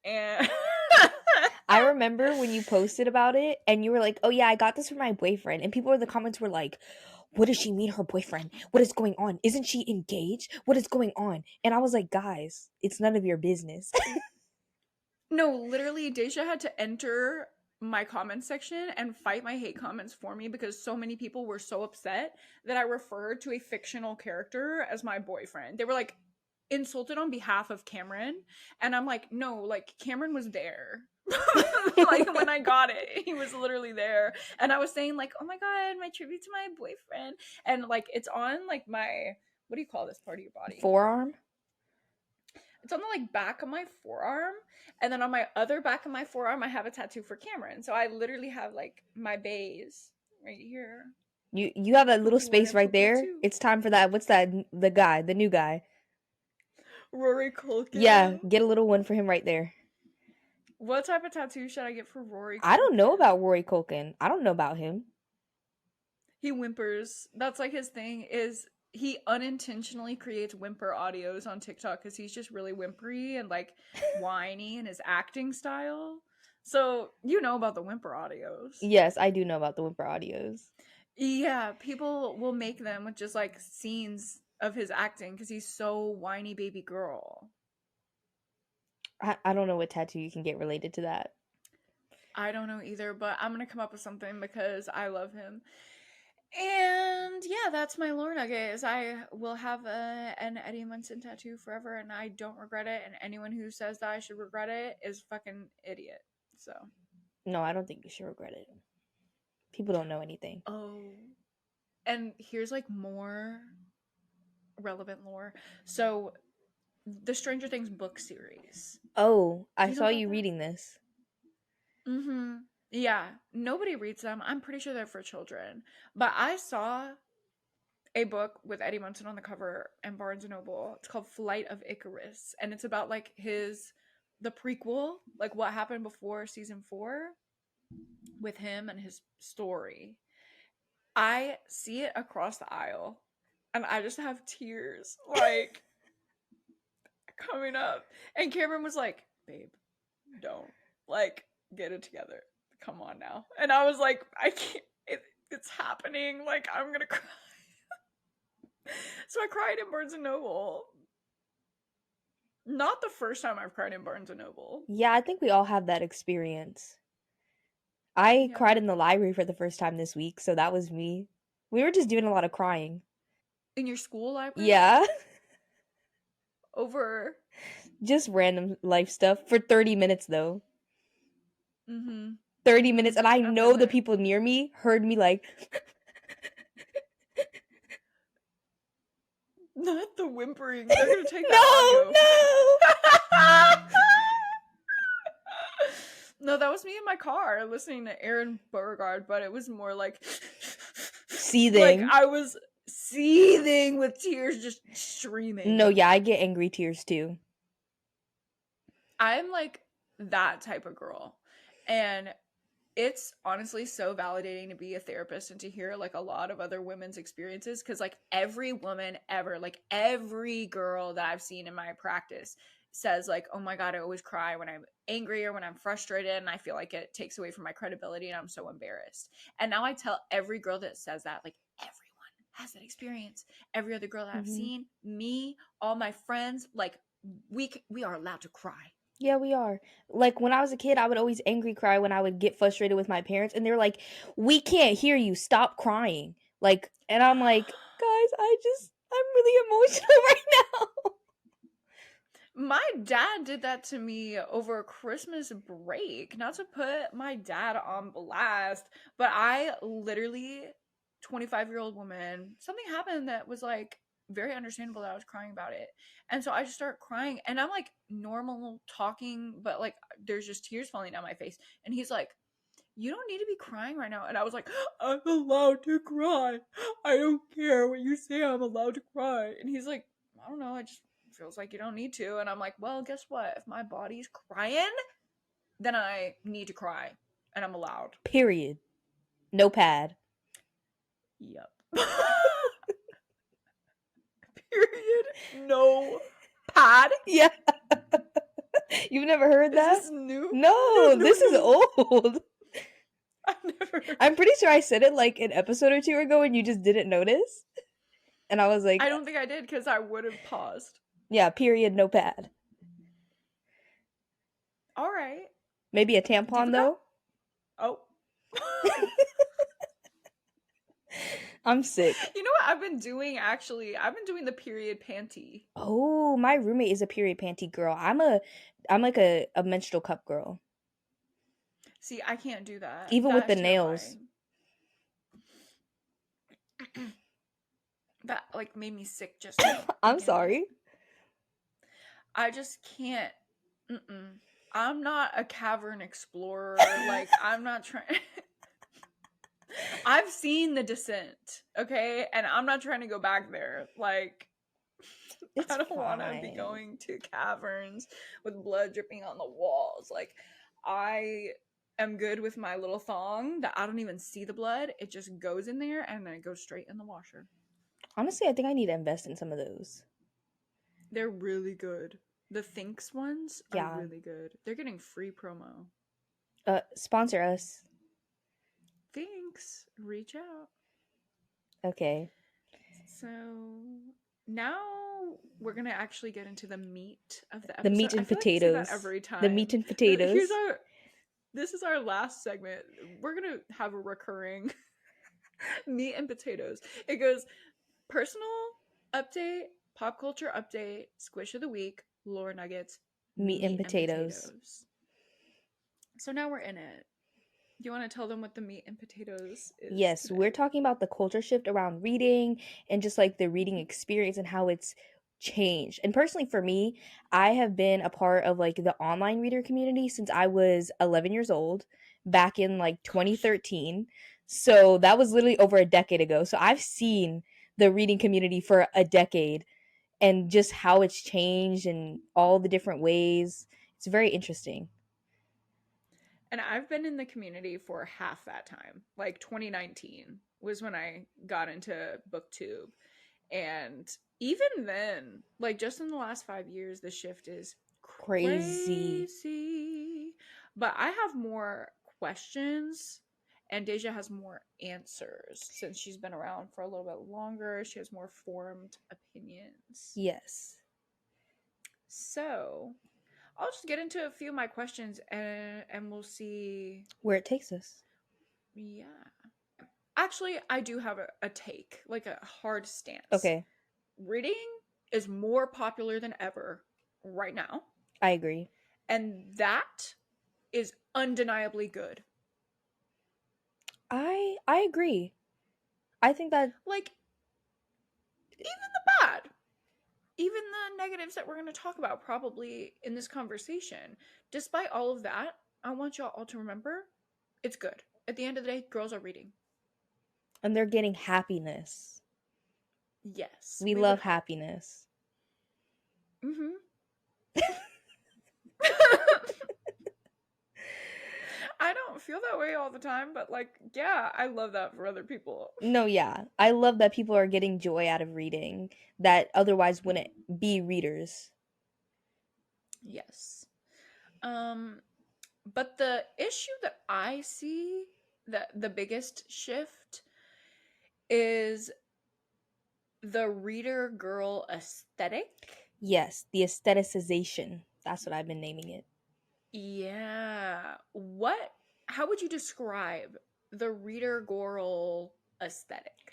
And I remember when you posted about it and you were like, "Oh yeah, I got this for my boyfriend." And people in the comments were like, "What does she mean her boyfriend? What is going on? Isn't she engaged? What is going on?" And I was like, "Guys, it's none of your business." no, literally, Daijah had to enter my comment section and fight my hate comments for me because so many people were so upset that I referred to a fictional character as my boyfriend. They were like insulted on behalf of Cameron, and I'm like, no, like Cameron was there. Like when I got it, he was literally there, and I was saying like, "Oh my god, my tribute to my boyfriend," and like it's on like my, what do you call this part of your body? Forearm? It's on the like back of my forearm, and then on my other back of my forearm, I have a tattoo for Cameron. So I literally have like my bays right here. You have that little space right Wonderful there. too. It's time for that. What's that? The guy, the new guy. Rory Yeah, Culkin. get a little one for him right there. What type of tattoo should I get for Rory I don't know Culkin? about Rory Culkin. I don't know about him. He whimpers. That's like his thing. Is he unintentionally creates whimper audios on TikTok because he's just really whimpery and like whiny in his acting style. So you know about the whimper audios. Yes, I do know about the whimper audios. Yeah, people will make them with just like scenes of his acting because he's so whiny baby girl. I don't know what tattoo you can get related to that. I don't know either, but I'm gonna come up with something because I love him. And yeah, that's my lore nugget. Is I will have an Eddie Munson tattoo forever, and I don't regret it. And anyone who says that I should regret it is fucking idiot. So, No, I don't think you should regret it. People don't know anything. oh, and here's like more relevant lore. So, the Stranger Things book series. Oh, Do I you know saw about you that? reading this. Mm-hmm. Yeah, nobody reads them. I'm pretty sure they're for children. But I saw a book with Eddie Munson on the cover in Barnes and Noble. It's called Flight of Icarus, and it's about like the prequel, like what happened before season 4 with him and his story. I see it across the aisle, and I just have tears like coming up. And Cameron was like, "Babe, don't like get it together. Come on now." And I was like, "I can't. It's happening. Like I'm gonna cry." So I cried in Barnes and Noble. Not the first time I've cried in Barnes and Noble. Yeah, I think we all have that experience. I Yeah. cried in the library for the first time this week, so that was me. We were just doing a lot of crying. In your school library? Yeah, Over. just random life stuff for 30 minutes though. Mm-hmm. 30 Mm-hmm. minutes, and I I've know been the there. people near me heard me like, Not the whimpering. They're gonna take that no, audio. no. No, that was me in my car listening to Aaron Beauregard, but it was more like like Seething. I was seething with tears just No, streaming. yeah, I get angry tears too. I'm like that type of girl. And it's honestly so validating to be a therapist and to hear like a lot of other women's experiences because like every woman ever, like every girl that I've seen in my practice says like, "Oh my god, I always cry when I'm angry or when I'm frustrated and I feel like it takes away from my credibility and I'm so embarrassed." And now I tell every girl that says that, like everyone has that experience. Every other girl that I've Hmm. seen, me, all my friends, like we are allowed to cry. Yeah, we are. Like when I was a kid, I would always angry cry when I would get frustrated with my parents, and they're like, "We can't hear you. Stop crying." Like, and I'm like, "Guys, I'm really emotional right now." My dad did that to me over Christmas break. Not to put my dad on blast, but I literally 25-year-old woman. Something happened that was like very understandable that I was crying about it. And so I just start crying and I'm like normal talking, but like there's just tears falling down my face. And he's like, you don't need to be crying right now. And I was like, I'm allowed to cry. I don't care what you say. I'm allowed to cry. And he's like, I don't know. It just feels like you don't need to. And I'm like, well, guess what? If my body's crying, then I need to cry. And I'm allowed. Period. No pad. Yep. Period. No pad. Yeah. You've never heard Is that? this new? No, No, this is no. old. I've never heard. I'm pretty sure I said it like an episode or two ago and you just didn't notice. And I was like, I don't think I did because I would have paused. yeah, period, no pad. All right. Maybe a tampon Deepika? though. Oh. I'm sick. You know what I've been doing actually? I've been doing the period panty. Oh, my roommate is a period panty girl. I'm like a menstrual cup girl. See, I can't do that. Even with That the is nails. terrifying. That like made me sick just now. I'm thinking about it. sorry. I just can't. Mm-mm. I'm not a cavern explorer. Like I'm not trying. I've seen The Descent, okay, and I'm not trying to go back there. Like It's I don't want to be fine. going to caverns with blood dripping on the walls. Like I am good with my little thong that I don't even see the blood. It just goes in there and then it goes straight in the washer. Honestly, I think I need to invest in some of those. They're really good. The Thinks ones are Yeah. really good. They're getting free promo. Sponsor us. Thanks. Reach out. Okay. So now we're gonna actually get into the meat of the The episode. meat and I feel like we say that potatoes. every time. The meat and potatoes. This is our last segment. We're gonna have a recurring meat and potatoes. It goes personal update, pop culture update, squish of the week, lore nuggets, Meat and potatoes. So now we're in it. Do you want to tell them what the meat and potatoes is? Yes, today? we're talking about the culture shift around reading and just like the reading experience and how it's changed. And personally for me, I have been a part of like the online reader community since I was 11 years old back in like 2013. So that was literally over a decade ago. So I've seen the reading community for a decade and just how it's changed and all the different ways. It's very interesting. And I've been in the community for half that time. Like 2019 was when I got into BookTube. And even then, like just in the last 5 years, the shift is Crazy. crazy. But I have more questions, and Daijah has more answers since she's been around for a little bit longer. She has more formed opinions. Yes. So I'll just get into a few of my questions and we'll see. Where it takes us. Yeah. Actually, I do have a take, like a hard stance. Okay. Reading is more popular than ever right now. I agree. And that is undeniably good. I agree. I think that Like, even the bad, even the negatives that we're going to talk about probably in this conversation, despite all of that, I want y'all all to remember it's good. At the end of the day, girls are reading. and they're getting happiness. Yes. We love happiness. Mm-hmm. I don't feel that way all the time, but like, yeah, I love that for other people. No, yeah. I love that people are getting joy out of reading that otherwise wouldn't be readers. Yes. But the issue that I see, that the biggest shift is the reader girl aesthetic. Yes, the aestheticization. That's what I've been naming it. Yeah. How would you describe the reader girl aesthetic?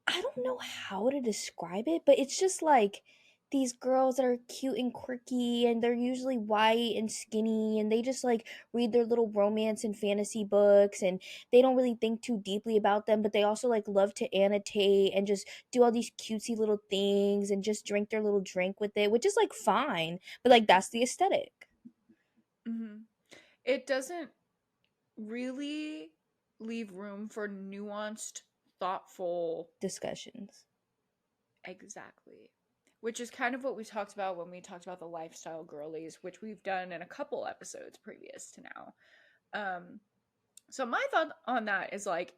I don't know how to describe it, but it's just like these girls that are cute and quirky, and they're usually white and skinny, and they just like read their little romance and fantasy books, and they don't really think too deeply about them, but they also like love to annotate and just do all these cutesy little things and just drink their little drink with it, which is like fine, but like that's the aesthetic. Hmm. It doesn't really leave room for nuanced, thoughtful. Discussions. Exactly. Which is kind of what we talked about when we talked about the lifestyle girlies, which we've done in a couple episodes previous to now. Um, so my thought on that is like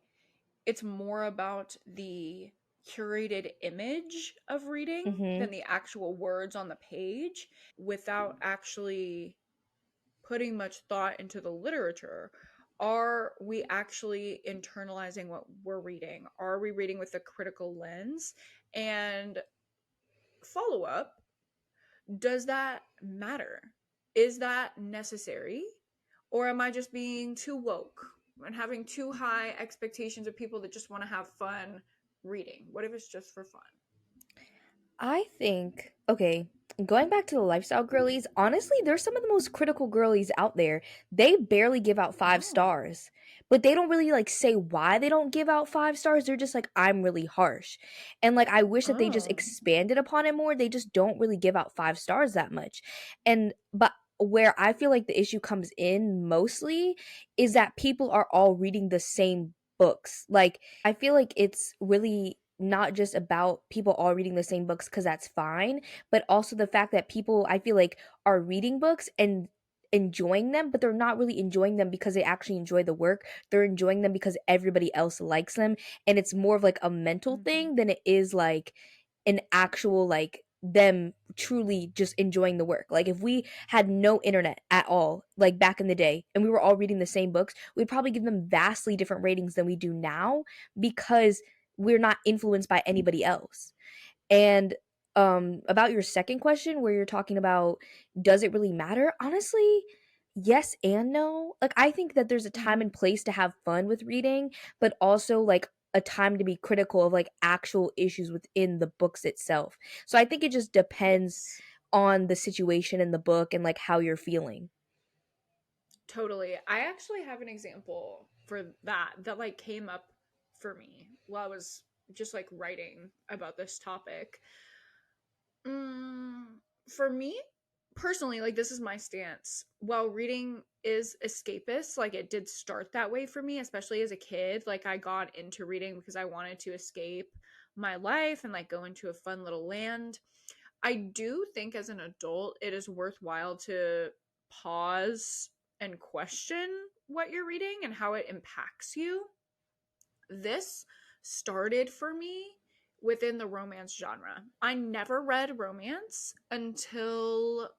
it's more about the curated image of reading Mm-hmm. than the actual words on the page without actually putting much thought into the literature. Are we actually internalizing what we're reading? Are we reading with a critical lens? And follow up, does that matter? Is that necessary? Or am I just being too woke and having too high expectations of people that just want to have fun reading? What if it's just for fun? I think, okay, going back to the lifestyle girlies, honestly, they're some of the most critical girlies out there. They barely give out five Oh. stars, but they don't really like say why they don't give out five stars. They're just like, I'm really harsh. And like, I wish that they just Oh. expanded upon it more. They just don't really give out five stars that much. But where I feel like the issue comes in mostly is that people are all reading the same books. Like, I feel like it's really not just about people all reading the same books because that's fine, but also the fact that people, I feel like, are reading books and enjoying them, but they're not really enjoying them because they actually enjoy the work. They're enjoying them because everybody else likes them. And it's more of like a mental Mm-hmm. thing than it is like an actual, like, them truly just enjoying the work. Like if we had no internet at all, like back in the day, and we were all reading the same books, we'd probably give them vastly different ratings than we do now because we're not influenced by anybody else. And about your second question where you're talking about does it really matter? Honestly, yes and no. Like I think that there's a time Mm-hmm. and place to have fun with reading, but also like a time to be critical of like actual issues within the books itself. So I think it just depends Yes. on the situation in the book and like how you're feeling. Totally. I actually have an example for that like came up for me while I was just like writing about this topic. Mm, for me personally, like this is my stance. While reading is escapist, like it did start that way for me, especially as a kid. Like I got into reading because I wanted to escape my life and like go into a fun little land. I do think as an adult, it is worthwhile to pause and question what you're reading and how it impacts you. This started for me within the romance genre. I never read romance until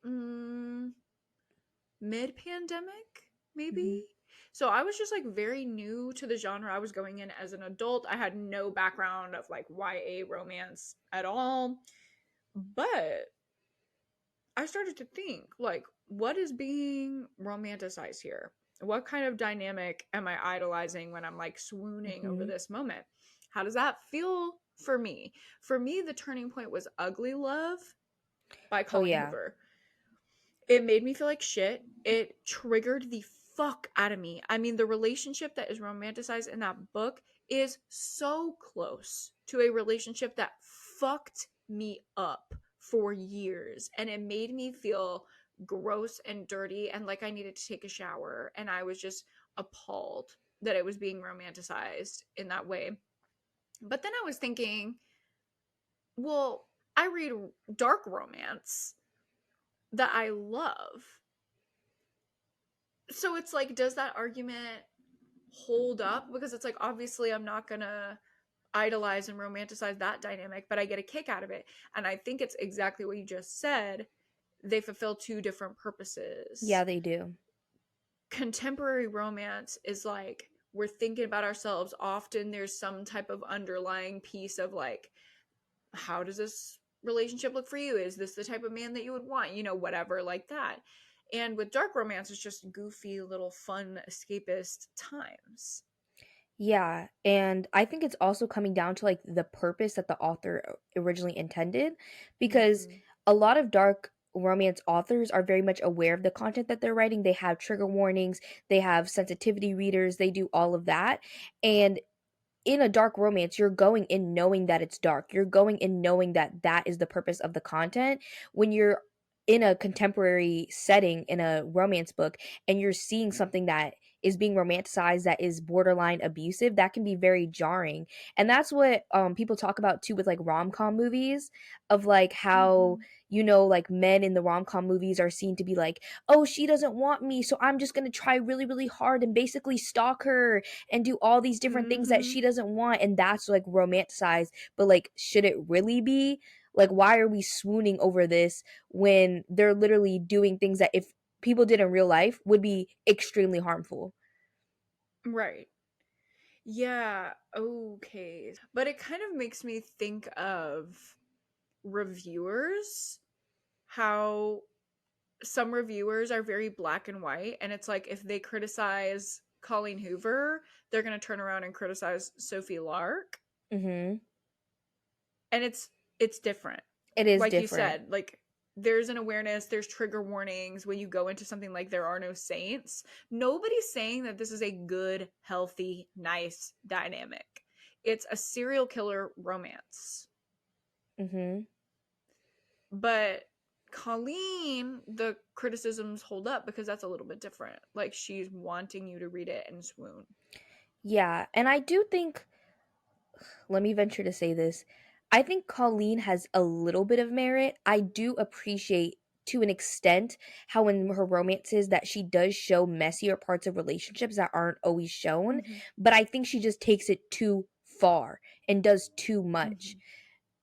mm, mid pandemic, maybe. Mhm. So I was just like very new to the genre I was going in as an adult. I had no background of like YA romance at all. But I started to think, like, what is being romanticized here? What kind of dynamic am I idolizing when I'm like swooning over Mhm. this moment? How does that feel for me? For me, the turning point was Ugly Love by Oh Colleen yeah. Hoover. It made me feel like shit. It triggered the fuck out of me. I mean, the relationship that is romanticized in that book is so close to a relationship that fucked me up for years. And it made me feel gross and dirty and like I needed to take a shower. And I was just appalled that it was being romanticized in that way. But then I was thinking, well, I read dark romance that I love. So it's like, does that argument hold up? Because it's like, obviously, I'm not gonna idolize and romanticize that dynamic, but I get a kick out of it. And I think it's exactly what you just said. They fulfill two different purposes. Yeah, they do. Contemporary romance is like, we're thinking about ourselves. Often there's some type of underlying piece of like, how does this relationship look for you? Is this the type of man that you would want? You know, whatever, like that. And with dark romance, it's just goofy little fun escapist times. Yeah, and I think it's also coming down to, like, the purpose that the author originally intended, because Mhm. a lot of dark romance authors are very much aware of the content that they're writing. They have trigger warnings, they have sensitivity readers, they do all of that, and in a dark romance, you're going in knowing that it's dark. You're going in knowing that that is the purpose of the content. When you're in a contemporary setting in a romance book and you're seeing something that is being romanticized that is borderline abusive, that can be very jarring. And that's what people talk about too with like rom-com movies, of like how, Mhm. like men in the rom-com movies are seen to be like, oh, she doesn't want me, so I'm just going to try really really hard and basically stalk her and do all these different things that Mhm. she doesn't want, and that's like romanticized. But like, should it really be? Like, why are we swooning over this when they're literally doing things that if people did in real life would be extremely harmful? Right. Yeah, okay. But it kind of makes me think of reviewers, how some reviewers are very black and white, and it's like if they criticize Colleen Hoover, they're going to turn around and criticize Sophie Lark, Mhm. and it's different. It is Like you different. said, like there's an awareness, there's trigger warnings when you go into something like There Are No Saints. Nobody's saying that this is a good, healthy, nice dynamic. It's a serial killer romance. Mhm. But Colleen, the criticisms hold up because that's a little bit different. Like she's wanting you to read it and swoon. Yeah, and I do think, let me venture to say this. I think Colleen has a little bit of merit. I do appreciate to an extent how in her romances that she does show messier parts of relationships that aren't always shown, Mm-hmm. but I think she just takes it too far and does too much. Mm-hmm.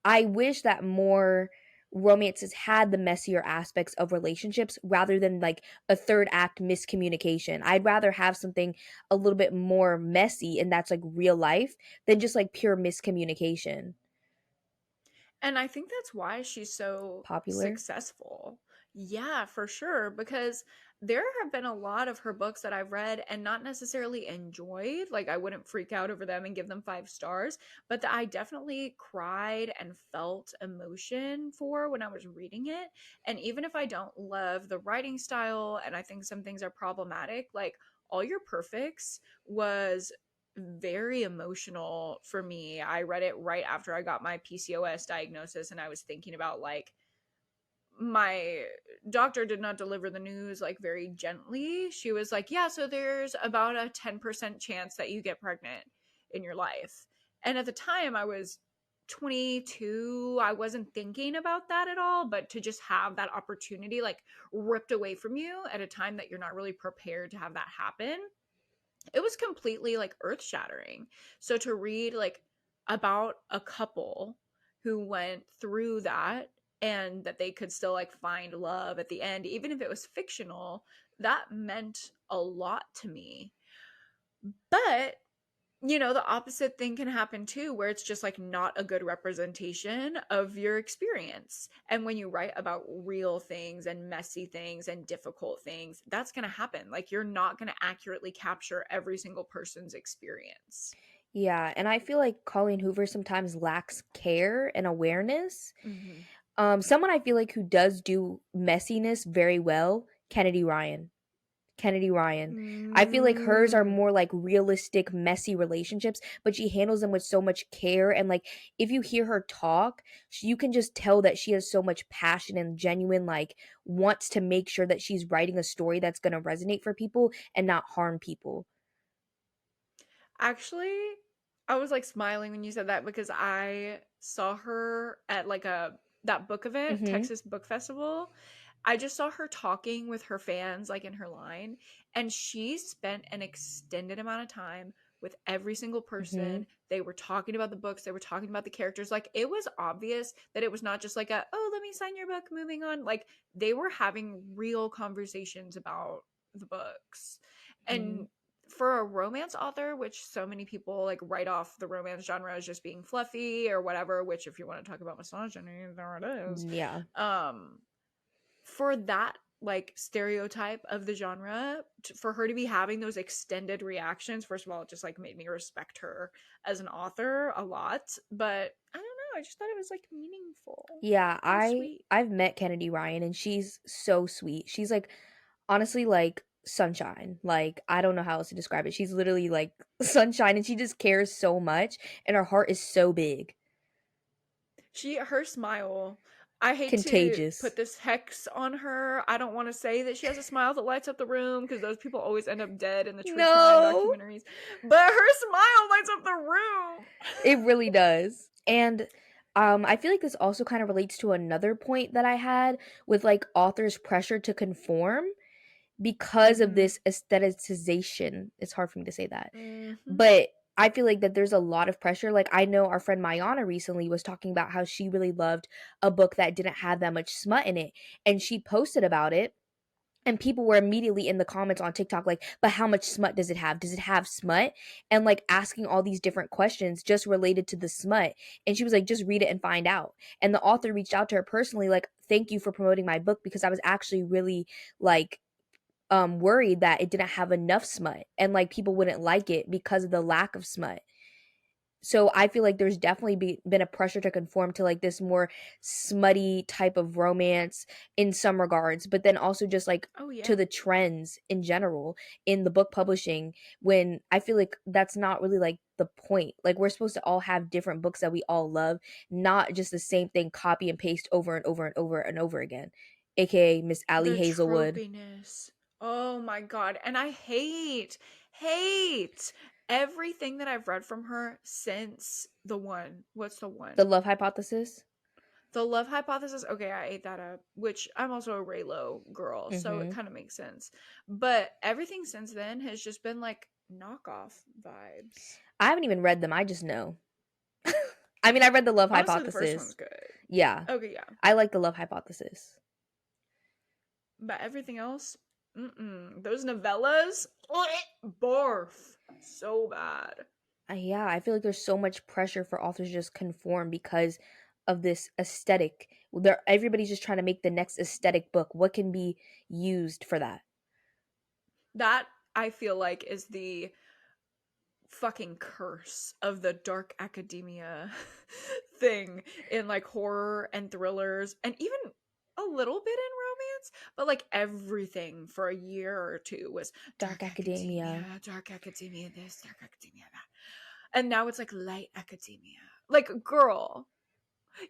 I wish that more romances had the messier aspects of relationships rather than like a third act miscommunication. I'd rather have something a little bit more messy and that's like real life than just like pure miscommunication. And I think that's why she's so Popular. successful. Yeah, for sure. Because there have been a lot of her books that I've read and not necessarily enjoyed. Like, I wouldn't freak out over them and give them 5 stars, but that I definitely cried and felt emotion for when I was reading it. And even if I don't love the writing style and I think some things are problematic, like, All Your Perfects was very emotional for me. I read it right after I got my PCOS diagnosis, and I was thinking about like my doctor did not deliver the news like very gently. She was like, "Yeah, so there's about a 10% chance that you get pregnant in your life." And at the time I was 22. I wasn't thinking about that at all, but to just have that opportunity like ripped away from you at a time that you're not really prepared to have that happen, it was completely like earth shattering. So to read like about a couple who went through that and that they could still like find love at the end, even if it was fictional, that meant a lot to me. But the opposite thing can happen too, where it's just like not a good representation of your experience. And when you write about real things and messy things and difficult things, that's going to happen. Like you're not going to accurately capture every single person's experience. Yeah, and I feel like Colleen Hoover sometimes lacks care and awareness. Mm-hmm. Someone I feel like who does do messiness very well, Kennedy Ryan. Kennedy Ryan. I feel like hers are Mm. more like realistic, messy relationships, but she handles them with so much care. And like, if you hear her talk, you can just tell that she has so much passion and genuine, like, wants to make sure that she's writing a story that's going to resonate for people and not harm people. Actually, I was like smiling when you said that because I saw her at like a that book event, Mm Texas Book Festival. I just saw her talking with her fans like in her line, and she spent an extended amount of time with every single hmm. Mm hmm. person. They were talking about the books, they were talking about the characters. Like it was obvious that it was not just like a, "Oh, let me sign your book, moving on." Like they were having real conversations about the books. Mm And for a romance author, which so many people like write off the romance genre as just being fluffy or whatever, which if you want to talk about misogyny, there it is. hmm. Yeah. Um, for that like stereotype of the genre, for her to be having those extended reactions, first of all, it just like made me respect her as an author a lot. But I don't know, I just thought it was like meaningful. Yeah, It was I sweet. I've met Kennedy Ryan and she's so sweet. She's like honestly like sunshine. Like I don't know how else to describe it. She's literally like sunshine and she just cares so much and her heart is so big. Her smile, I hate to Contagious. put this hex on her. I don't want to say that she has a smile that lights up the room, because those people always end up dead in the true crime No. documentaries. But her smile lights up the room. It really does. And I feel like this also kind of relates to another point that I had with like authors' pressure to conform because of Mm-hmm. this aestheticization. It's hard for me to say that. Mm-hmm. But I feel like that there's a lot of pressure. Like I know our friend Mayana recently was talking about how she really loved a book that didn't have that much smut in it. And she posted about it. And people were immediately in the comments on TikTok like, but how much smut does it have? Does it have smut? And like asking all these different questions just related to the smut. And she was like, just read it and find out. And the author reached out to her personally, like, thank you for promoting my book because I was actually really like worried that it didn't have enough smut and like people wouldn't like it because of the lack of smut. So I feel like there's definitely been a pressure to conform to like this more smutty type of romance in some regards, but then also just like Oh to yeah. the trends in general in the book publishing, when I feel like that's not really like the point. Like we're supposed to all have different books that we all love, not just the same thing copy and paste over and over and over and over again, aka Miss Allie The Hazelwood. tropiness. Oh my god. And I hate everything that I've read from her since the one. What's the The one? Love Hypothesis. The Love Hypothesis. Okay, I ate that up, which I'm also a Raylo girl, so it Mm-hmm. kind of makes sense. But everything since then has just been like knockoff vibes. I haven't even read them. I just know. I mean, I read the Love Honestly, the first one's Hypothesis. good. Yeah, Okay, yeah. I like the Love Hypothesis. But everything else, mm-mm. Those novellas, barf. So bad. Yeah, I feel like there's so much pressure for authors to just conform because of this aesthetic. Everybody's just trying to make the next aesthetic book. What can be used for that? That, I feel like, is the fucking curse of the dark academia thing in like horror and thrillers, and even a little bit in romance, but like everything for a year or two was Dark academia. dark academia this, dark academia that. And now it's like light academia. Like, girl,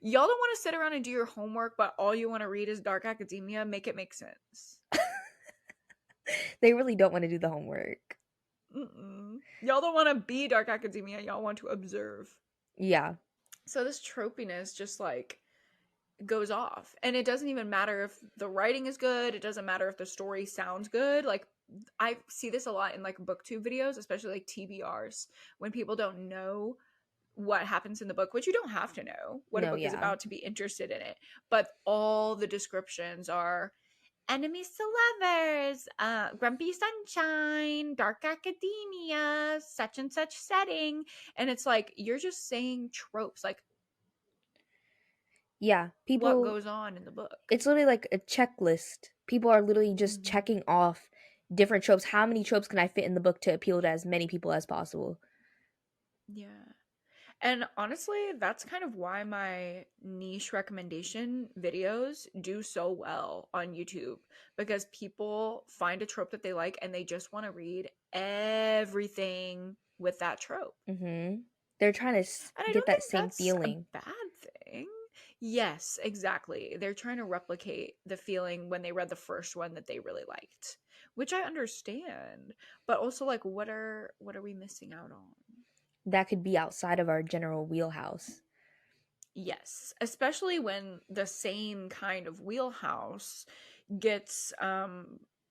y'all don't want to sit around and do your homework, but all you want to read is dark academia. Make it make sense. They really don't want to do the homework. Mm-mm. Y'all don't want to be dark academia. Y'all want to observe. Yeah. So this tropiness just like goes off. And it doesn't even matter if the writing is good. It doesn't matter if the story sounds good. Like, I see this a lot in like booktube videos, especially like TBRs, when people don't know what happens in the book, which you don't have to know what a No, book is yeah. about to be interested in it. But all the descriptions are enemies to lovers, grumpy sunshine, dark academia, such and such setting. And it's like, you're just saying tropes, like Yeah. what People, goes on in the book. it's literally like a checklist. People are literally just Mm-hmm. checking off different tropes. How many tropes can I fit in the book to appeal to as many people as possible? Yeah. And honestly, that's kind of why my niche recommendation videos do so well on YouTube, because people find a trope that they like and they just want to read everything with that trope. Mm-hmm. They're trying to And I get don't that think same that's a feeling. bad thing. Yes, exactly. They're trying to replicate the feeling when they read the first one that they really liked, which I understand. But also, like, what are we missing out on? That could be outside of our general wheelhouse. Yes, especially when the same kind of wheelhouse gets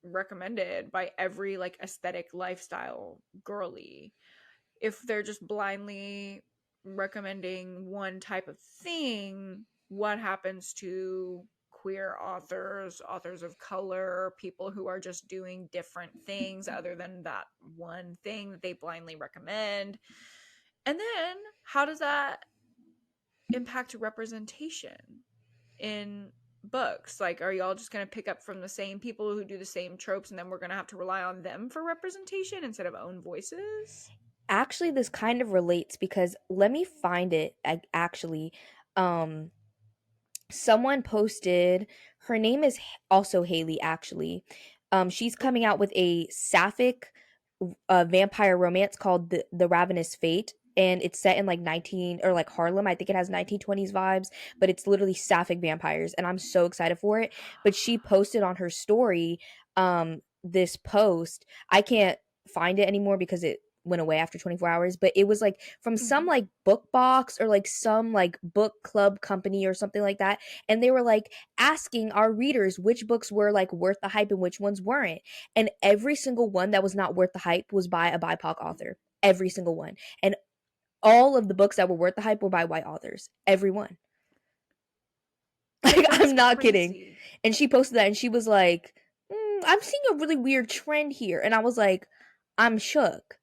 recommended by every like aesthetic lifestyle girly. If they're just blindly recommending one type of thing, what happens to queer authors, authors of color, people who are just doing different things other than that one thing that they blindly recommend? And then how does that impact representation in books? Like, are y'all just going to pick up from the same people who do the same tropes, and then we're going to have to rely on them for representation instead of own voices? Actually, this kind of relates because let me find it. Actually, um, someone posted. Her name is also Hailey. Actually, she's Oh, coming out with a sapphic vampire romance called the Ravenous Fate, and it's set in like 19 or like Harlem. I think it has 1920s vibes, but it's literally sapphic vampires, and I'm so excited for it. But she posted on her story this post. I can't find it anymore because it went away after 24 hours, but it was like from some mm-hmm. like book box or like some like book club company or something like that, and they were like asking our readers which books were like worth the hype and which ones weren't, and every single one that was not worth the hype was by a BIPOC author. Every single one. And all of the books that were worth the hype were by white authors. Every one. Like, That's I'm not kidding. crazy. And she posted that and she was like, I'm seeing a really weird trend here. And I was like, I'm shook.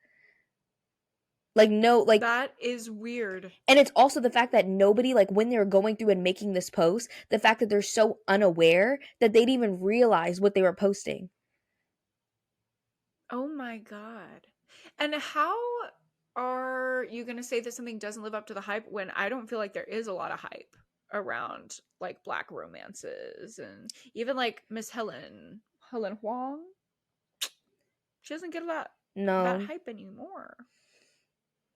Like, no, like, That is weird. and it's also the fact that nobody, like, when they're going through and making this post, the fact that they're so unaware that they didn't even realize what they were posting. Oh my God. And how are you going to say that something doesn't live up to the hype when I don't feel like there is a lot of hype around like black romances and even like Miss Helen Huang? She doesn't get a lot that No, hype anymore.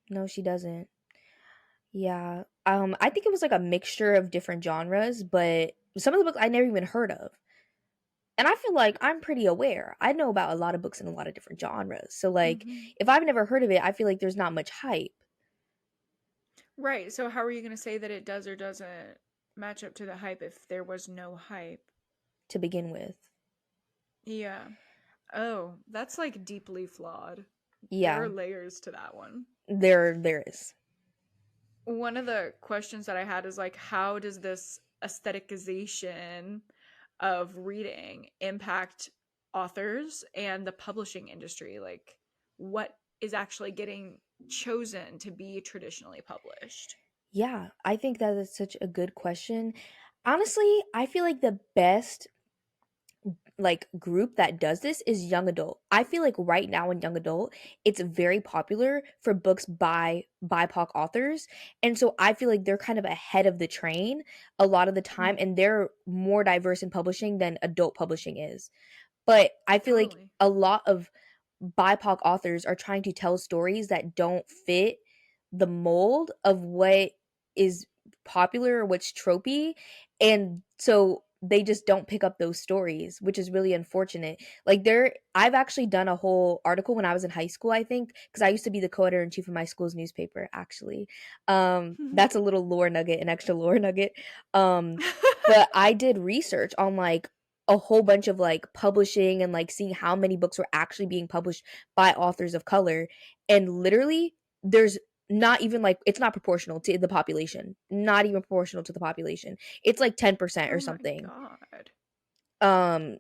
no, she doesn't. Yeah. I think it was like a mixture of different genres, but some of the books I never even heard of. And I feel like I'm pretty aware. I know about a lot of books in a lot of different genres. So like Hmm. if I've never heard of it, I feel like there's not much hype Right. So how are you going to say that it does or doesn't match up to the hype if there was no hype? to begin with. Yeah. Oh, that's like deeply flawed. There are Yeah, layers to that one. there is. One of the questions that I had is like, how does this aestheticization of reading impact authors and the publishing industry? Like, what is actually getting chosen to be traditionally published? Yeah, I think that is such a good question. Honestly, I feel like the best like group that does this is young adult. I feel like right now in young adult, it's very popular for books by BIPOC authors. And so I feel like they're kind of ahead of the train a lot of the time, Mm-hmm. and they're more diverse in publishing than adult publishing is. But I feel like Totally. a lot of BIPOC authors are trying to tell stories that don't fit the mold of what is popular or what's tropey. And so they just don't pick up those stories, which is really unfortunate. Like I've actually done a whole article when I was in high school, I think, because I used to be the co-editor-in-chief of my school's newspaper, actually. That's a little lore nugget, an extra lore nugget. But I did research on like a whole bunch of like publishing and like seeing how many books were actually being published by authors of color, and literally there's not even like it's not proportional to the population, not even proportional to the population. It's like 10% or Oh my something. God. um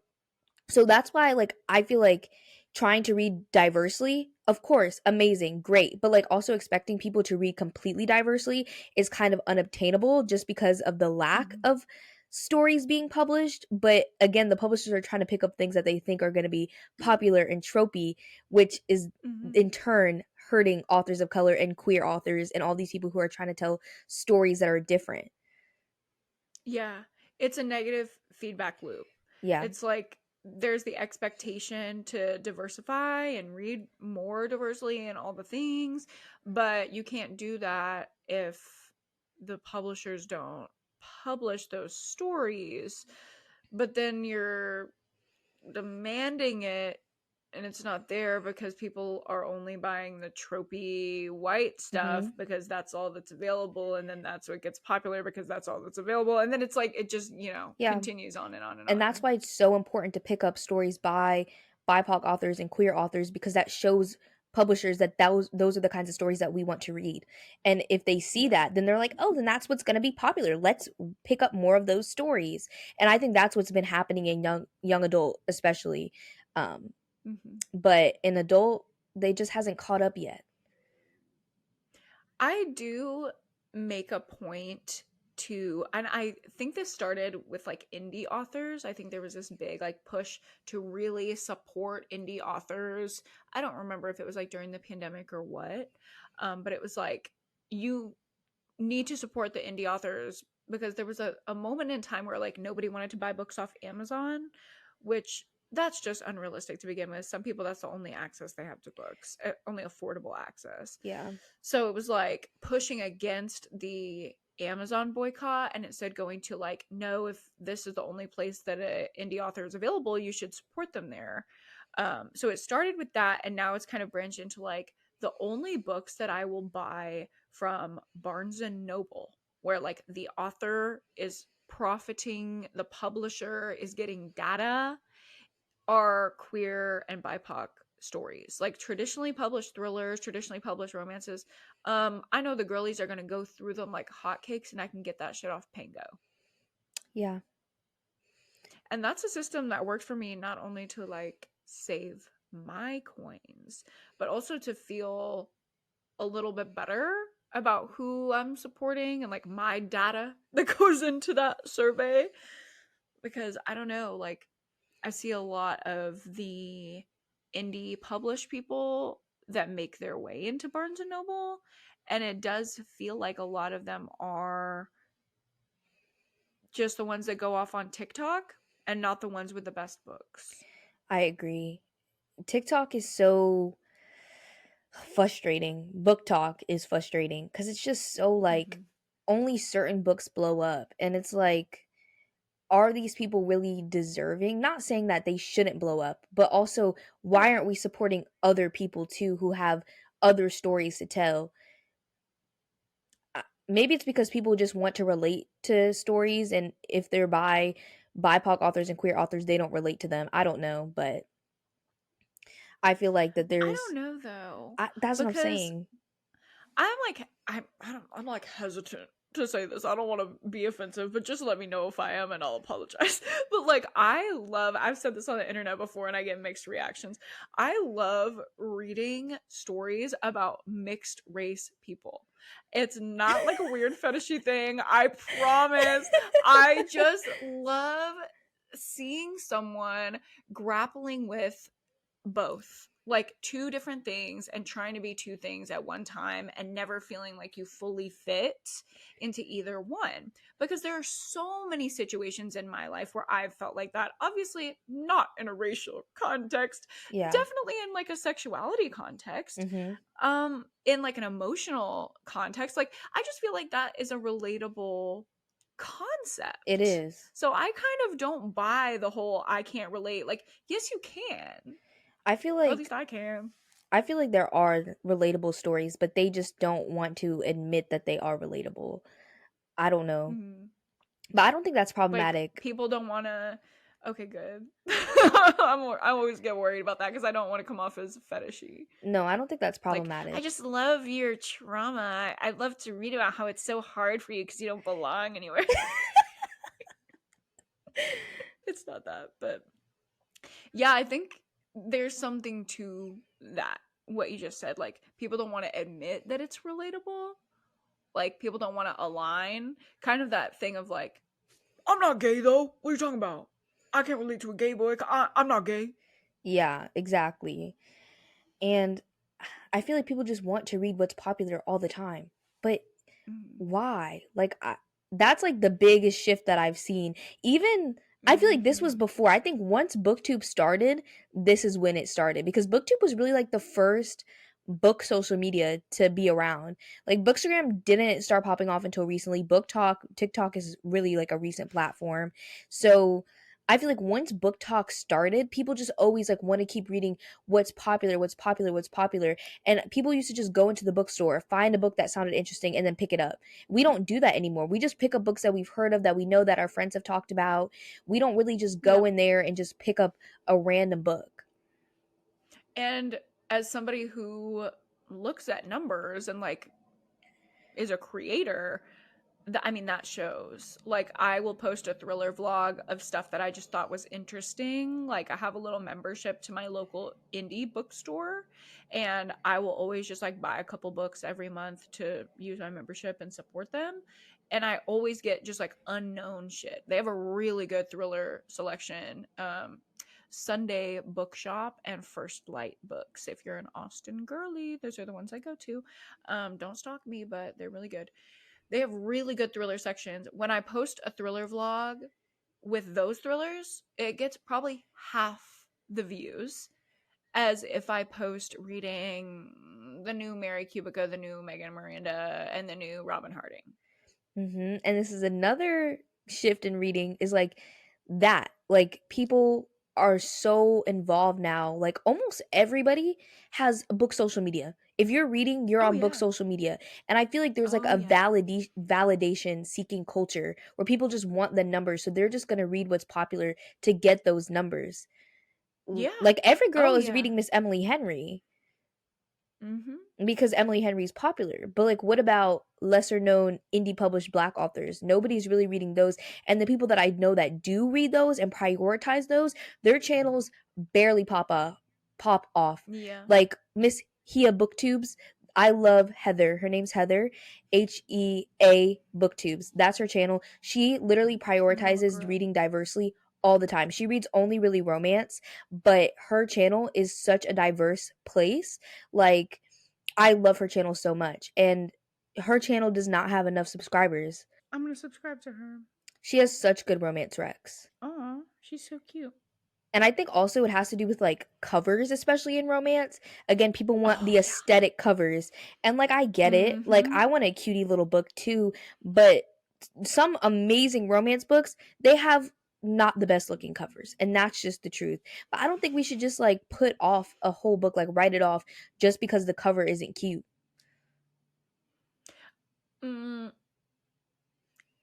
so that's why like I feel like trying to read diversely, of course, amazing, great, but like also expecting people to read completely diversely is kind of unobtainable just because of the lack Hmm. of stories being published. But again, the publishers are trying to pick up things that they think are going to be popular and tropey, which is Hmm. in turn hurting authors of color and queer authors and all these people who are trying to tell stories that are different. Yeah, it's a negative feedback loop. Yeah. It's like there's the expectation to diversify and read more diversely and all the things, but you can't do that if the publishers don't publish those stories. But then you're demanding it and it's not there because people are only buying the tropey white stuff Hmm. because that's all that's available, and then that's what gets popular because that's all that's available, and then it's like it just Yeah. continues on and on and And that's on. why it's so important to pick up stories by BIPOC authors and queer authors, because that shows publishers that those are the kinds of stories that we want to read. And if they see Yeah. that, then they're like, "Oh, then that's what's going to be popular. Let's pick up more of those stories." And I think that's what's been happening in young adult especially. Um Hmm. but in adult, they just hasn't caught up yet. I do make a point to, and I think this started with like indie authors. I think there was this big like push to really support indie authors. I don't remember if it was like during the pandemic or what, but it was like you need to support the indie authors because there was a moment in time where like nobody wanted to buy books off Amazon, which that's just unrealistic to begin with. Some people, that's the only access they have to books, only affordable access. Yeah. So it was like pushing against the Amazon boycott, and it said going to like, no, if this is the only place that an indie author is available, you should support them there. So it started with that, and now it's kind of branched into like the only books that I will buy from Barnes and Noble, where like the author is profiting, the publisher is getting data, are queer and BIPOC stories, like traditionally published thrillers, traditionally published romances. I know the girlies are gonna go through them like hotcakes, and I can get that shit off Pango. Yeah. And that's a system that worked for me, not only to like save my coins, but also to feel a little bit better about who I'm supporting and like my data that goes into that survey. Because I don't know, like I see a lot of the indie published people that make their way into Barnes and Noble, and it does feel like a lot of them are just the ones that go off on TikTok and not the ones with the best books. I agree. TikTok is so frustrating. Book talk is frustrating because it's just so like Mm-hmm. only certain books blow up. And it's like, are these people really deserving? Not saying that they shouldn't blow up, but also why Yeah. aren't we supporting other people too who have other stories to tell? Maybe it's because people just want to relate to stories, and if they're by BIPOC authors and queer authors, they don't relate to them. I don't know, but I feel like that I don't there's know though, that's what I'm because saying. I'm like hesitant to say this. I don't want to be offensive, but just let me know if I am and I'll apologize. But like I've said this on the internet before and I get mixed reactions. I love reading stories about mixed race people. It's not like a weird fetishy thing, I promise. I just love seeing someone grappling with both, like two different things, and trying to be two things at one time and never feeling like you fully fit into either one, because there are so many situations in my life where I've felt like that, obviously not in a racial context, Yeah. definitely in like a sexuality context, Mhm. in like an emotional context. Like I just feel like that is a relatable It concept. is. So I kind of don't buy the whole I can't relate. Like, yes, you can, I feel or at least like I can. there are relatable stories, but they just don't want to admit that they are relatable. I don't know. Mhm. But I don't think that's Like problematic. people don't want to. Okay, good. I always get worried about that because I don't want to come off as fetishy. No, I don't think that's Like, I problematic. just love your trauma. I'd love to read about how it's so hard for you because you don't belong anywhere. It's not that, but yeah, I think there's something to that. What you just said, like people don't want to admit that it's relatable. Like people don't want to align. Kind of that thing of like, I'm not gay though. What are you talking about? I can't relate to a gay boy. I'm not gay. Yeah, exactly. And I feel like people just want to read what's popular all the time. But Mm-hmm. why? Like that's like the biggest shift that I've seen. Even I feel like this was Mm-hmm. before. I think once BookTube started, this is when it started because BookTube was really like the first book social media to be around. Like Bookstagram didn't start popping off until recently. TikTok is really like a recent platform. So I feel like once Book Talk started, people just always like want to keep reading what's popular, what's popular, what's popular. And people used to just go into the bookstore, find a book that sounded interesting, and then pick it up. We don't do that anymore. We just pick up books that we've heard of, that we know that our friends have talked about. We don't really just go Yep. in there and just pick up a random book. And as somebody who looks at numbers and like is a creator, I mean, that shows. Like, I will post a thriller vlog of stuff that I just thought was interesting. Like, I have a little membership to my local indie bookstore, and I will always just like buy a couple books every month to use my membership and support them. And I always get just like unknown shit. They have a really good thriller selection. Sunday Bookshop and First Light Books. If you're an Austin girly, those are the ones I go to. Don't stalk me, but they're really good. They have really good thriller sections. When I post a thriller vlog with those thrillers, it gets probably half the views as if I post reading the new Mary Kubica, the new Megan Miranda, and the new Robin Harding. And this is another shift in reading is like that. Like people are so involved now. Like almost everybody has book social media. If you're reading, you're Oh on book yeah. social media. And I feel like there's like Oh a yeah. validation seeking culture where people just want the numbers. So they're just going to read what's popular to get those numbers. Yeah. Like every girl Oh is yeah. reading Miss Emily Henry Mhm. because Emily Henry's popular. But like what about lesser known indie published black authors? Nobody's really reading those. And the people that I know that do read those and prioritize those, their channels barely pop off. Yeah. Like Miss Hia Booktubes. I love Heather. Her name's Heather. HEA Booktubes. That's her channel. She literally I love a prioritizes girl. reading diversely all the time. She reads only really romance, but her channel is such a diverse place. Like I love her channel so much, and her channel does not have enough subscribers. I'm gonna subscribe to her. She has such good romance recs. Oh, she's so cute. And I think also it has to do with like covers, especially in romance. Again, people want Oh the yeah. aesthetic covers. And like I get it. Like Mhm. I want a cutie little book too, but some amazing romance books, they have not the best looking covers. And that's just the truth. But I don't think we should just like put off a whole book, like write it off just because the cover isn't cute. Mm,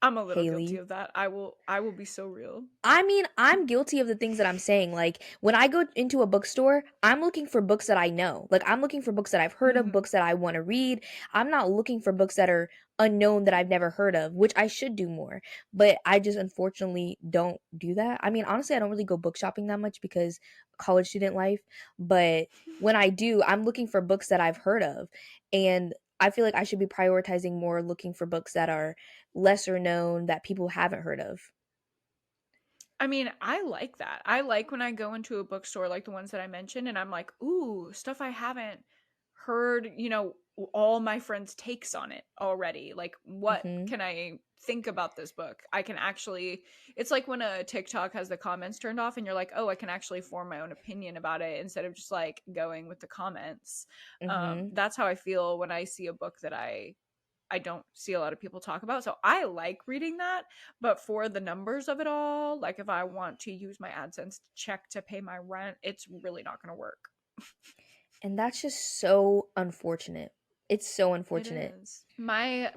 I'm a little guilty Hailey. of that. I will be so real. I mean, I'm guilty of the things that I'm saying. Like, when I go into a bookstore, I'm looking for books that I know. Like, I'm looking for books that I've heard of, Mhm. books that I want to read. I'm not looking for books that are unknown that I've never heard of, which I should do more. But I just unfortunately don't do that. I mean, honestly, I don't really go book shopping that much because college student life. But when I do, I'm looking for books that I've heard of. And I feel like I should be prioritizing more looking for books that are lesser known that people haven't heard of. I mean, I like that. I like when I go into a bookstore like the ones that I mentioned and I'm like, "Ooh, stuff I haven't heard, all my friends' takes on it already. Like, what Mhm. can I think about this book? I can actually it's like when a TikTok has the comments turned off and you're like, "Oh, I can actually form my own opinion about it instead of just like going with the comments." Mhm. That's how I feel when I see a book that I don't see a lot of people talk about. So I like reading that, but for the numbers of it all, like if I want to use my AdSense check to pay my rent, it's really not going to work. And that's just so unfortunate. It's so It unfortunate. is. My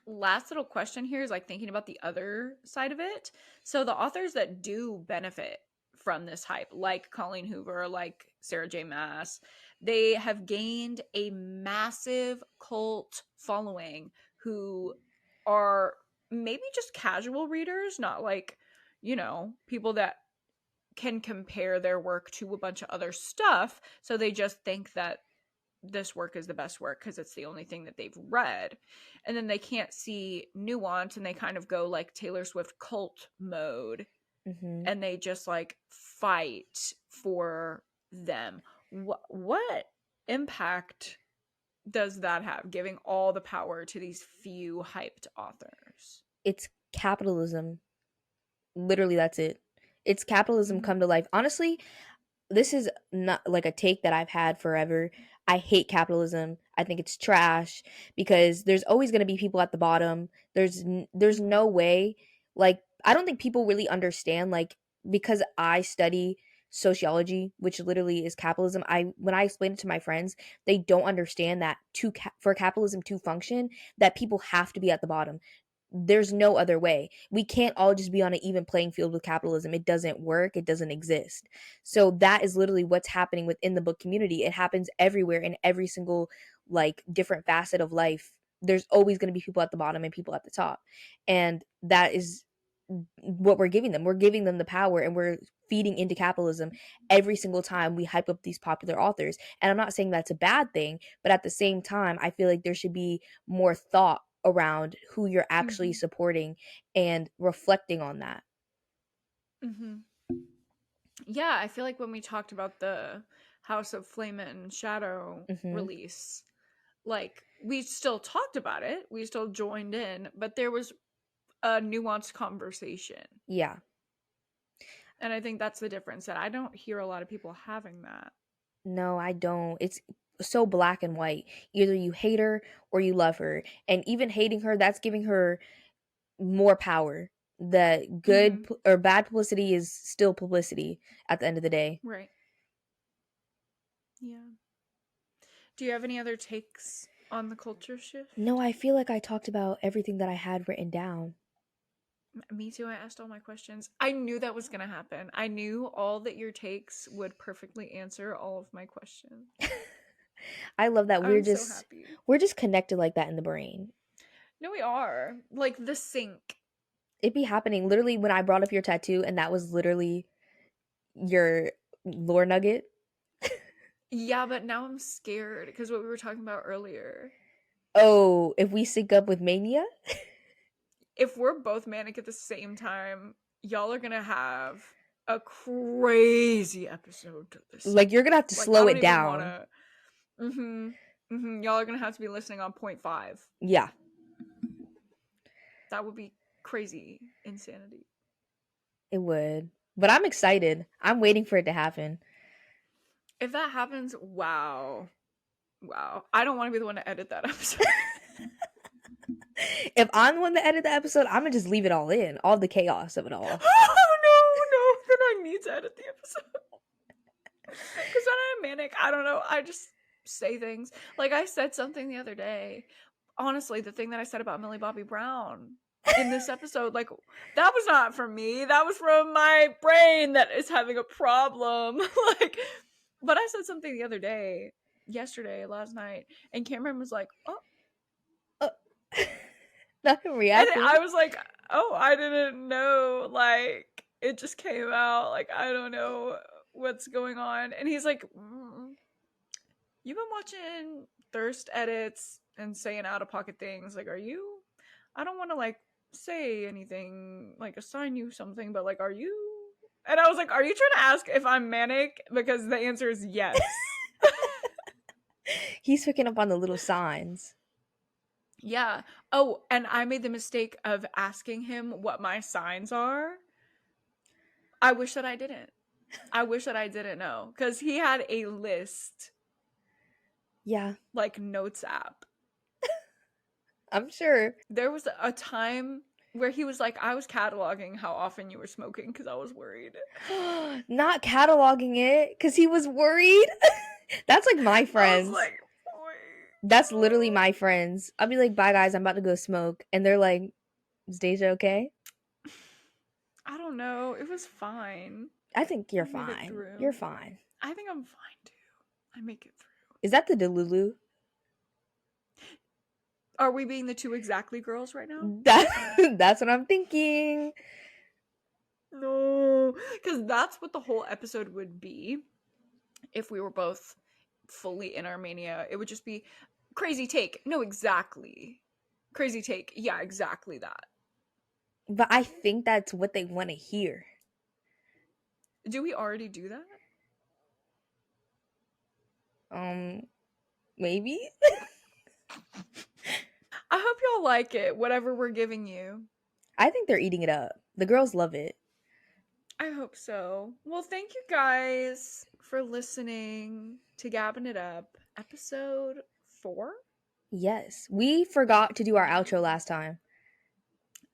last little question here is like thinking about the other side of it. So the authors that do benefit from this hype, like Colleen Hoover, like Sarah J. Maas, they have gained a massive cult following who are maybe just casual readers, not like, people that can compare their work to a bunch of other stuff. So they just think that this work is the best work because it's the only thing that they've read. And then they can't see nuance and they kind of go like Taylor Swift cult mode Mhm. and they just like fight for them. What impact does that have, giving all the power to these few hyped authors? It's capitalism. Literally, that's it. It's capitalism Mm-hmm. come to life. Honestly, this is not like a take that I've had forever. I hate capitalism. I think it's trash because there's always going to be people at the bottom. There's Yeah. no way like I don't think people really understand like because I study sociology, which literally is capitalism. I when I explain it to my friends, they don't understand that for capitalism to function, that people have to be at the bottom. There's no other way. We can't all just be on an even playing field with capitalism. It doesn't work. It doesn't exist. So that is literally what's happening within the book community. It happens everywhere in every single like different facet of life. there's always going to be people at the bottom and people at the top. And that is what we're giving them. We're giving them the power, and we're feeding into capitalism every single time we hype up these popular authors. And I'm not saying that's a bad thing, but at the same time, I feel like there should be more thought around who you're actually Mm-hmm. supporting and reflecting on that. Mm-hmm. Yeah, I feel like when we talked about the House of Flame and Shadow Hmm. release, like we still talked about it, we still joined in, but there was a nuanced conversation. Yeah. And I think that's the difference that I don't hear a lot of people having that. No, I don't. It's so black and white. Either you hate her or you love her. And even hating her, that's giving her more power. That Mm-hmm. or bad publicity is still publicity at the end of the day. Right. Yeah. Do you have any other takes on the culture No, shift? I feel like I talked about everything that I had written down. Me too. I asked all my questions. I knew that was going to happen. I knew all that your takes would perfectly answer all of my questions. I love that I'm so happy. we're just connected like that in the brain. No, we are. Like the sync. It be happening literally when I brought up your tattoo, and that was literally your lore nugget. Yeah, but now I'm scared because what we were talking about earlier. Oh, if we sync up with mania? If we're both manic at the same time, y'all are going to have a crazy episode to listen Like, you're gonna have to to. Like, I slow don't it even want down. to. Mm hmm. Mm hmm. Y'all are going to have to be listening on 0.5. Yeah, That would be crazy insanity. it would. But I'm excited. I'm waiting for it to happen. If that happens, wow. Wow. I don't want to be the one to edit that episode. If I'm the one that edit the episode, I'm gonna just leave it all in, all the chaos of it all. Oh, no, no. Then I need to edit the episode. Because when I'm manic, I don't know. I just say things. Like I said something the other day. Honestly, the thing that I said about Millie Bobby Brown in this episode, like that was not from me. That was from my brain that is having a problem. Like, but I said something the other day, yesterday, last night, and Cameron was like, "Oh," Uh, Not him and reacting. I was like, "Oh, I didn't know." Like it just came out. Like I don't know what's going on, and he's like, "You've been watching thirst edits and saying out of pocket things. Like, are you? I don't want to like say anything, like assign you something, but like, are you?" And I was like, "Are you trying to ask if I'm manic?" Because the answer is yes. He's picking up on the little signs. Yeah. Oh, and I made the mistake of asking him what my signs are. I wish that I didn't. I wish that I didn't know because he had a list, Yeah, like notes app. I'm sure. There was a time where he was like, I was cataloging how often you were smoking because I was worried. Not cataloging it because he was worried. That's like my I was friends. like, wait. That's literally my friends. I'll be like, bye guys, I'm about to go smoke. And they're like, is Deja okay? I don't know. It was fine. I think you're I made it fine. through. You're fine. I think I'm fine too. I make it through. Is that the Delulu? Are we being the two exactly girls right now? That's what I'm thinking. No. Because that's what the whole episode would be if we were both fully in our mania. It would just be crazy take. No, exactly. Crazy take. Yeah, exactly that. But I think that's what they want to hear. Do we already do that? Maybe? I hope y'all like it, whatever we're giving you. I think they're eating it up. The girls love it. I hope so. Well, thank you guys for listening to Gabbing It Up, episode 4. Yes. We forgot to do our outro last time.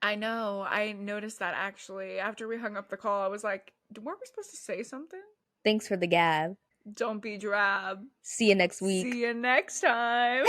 I know. I noticed that actually. After we hung up the call, I was like, weren't we supposed to say something? Thanks for the gab. Don't be drab. See you next week. See you next time.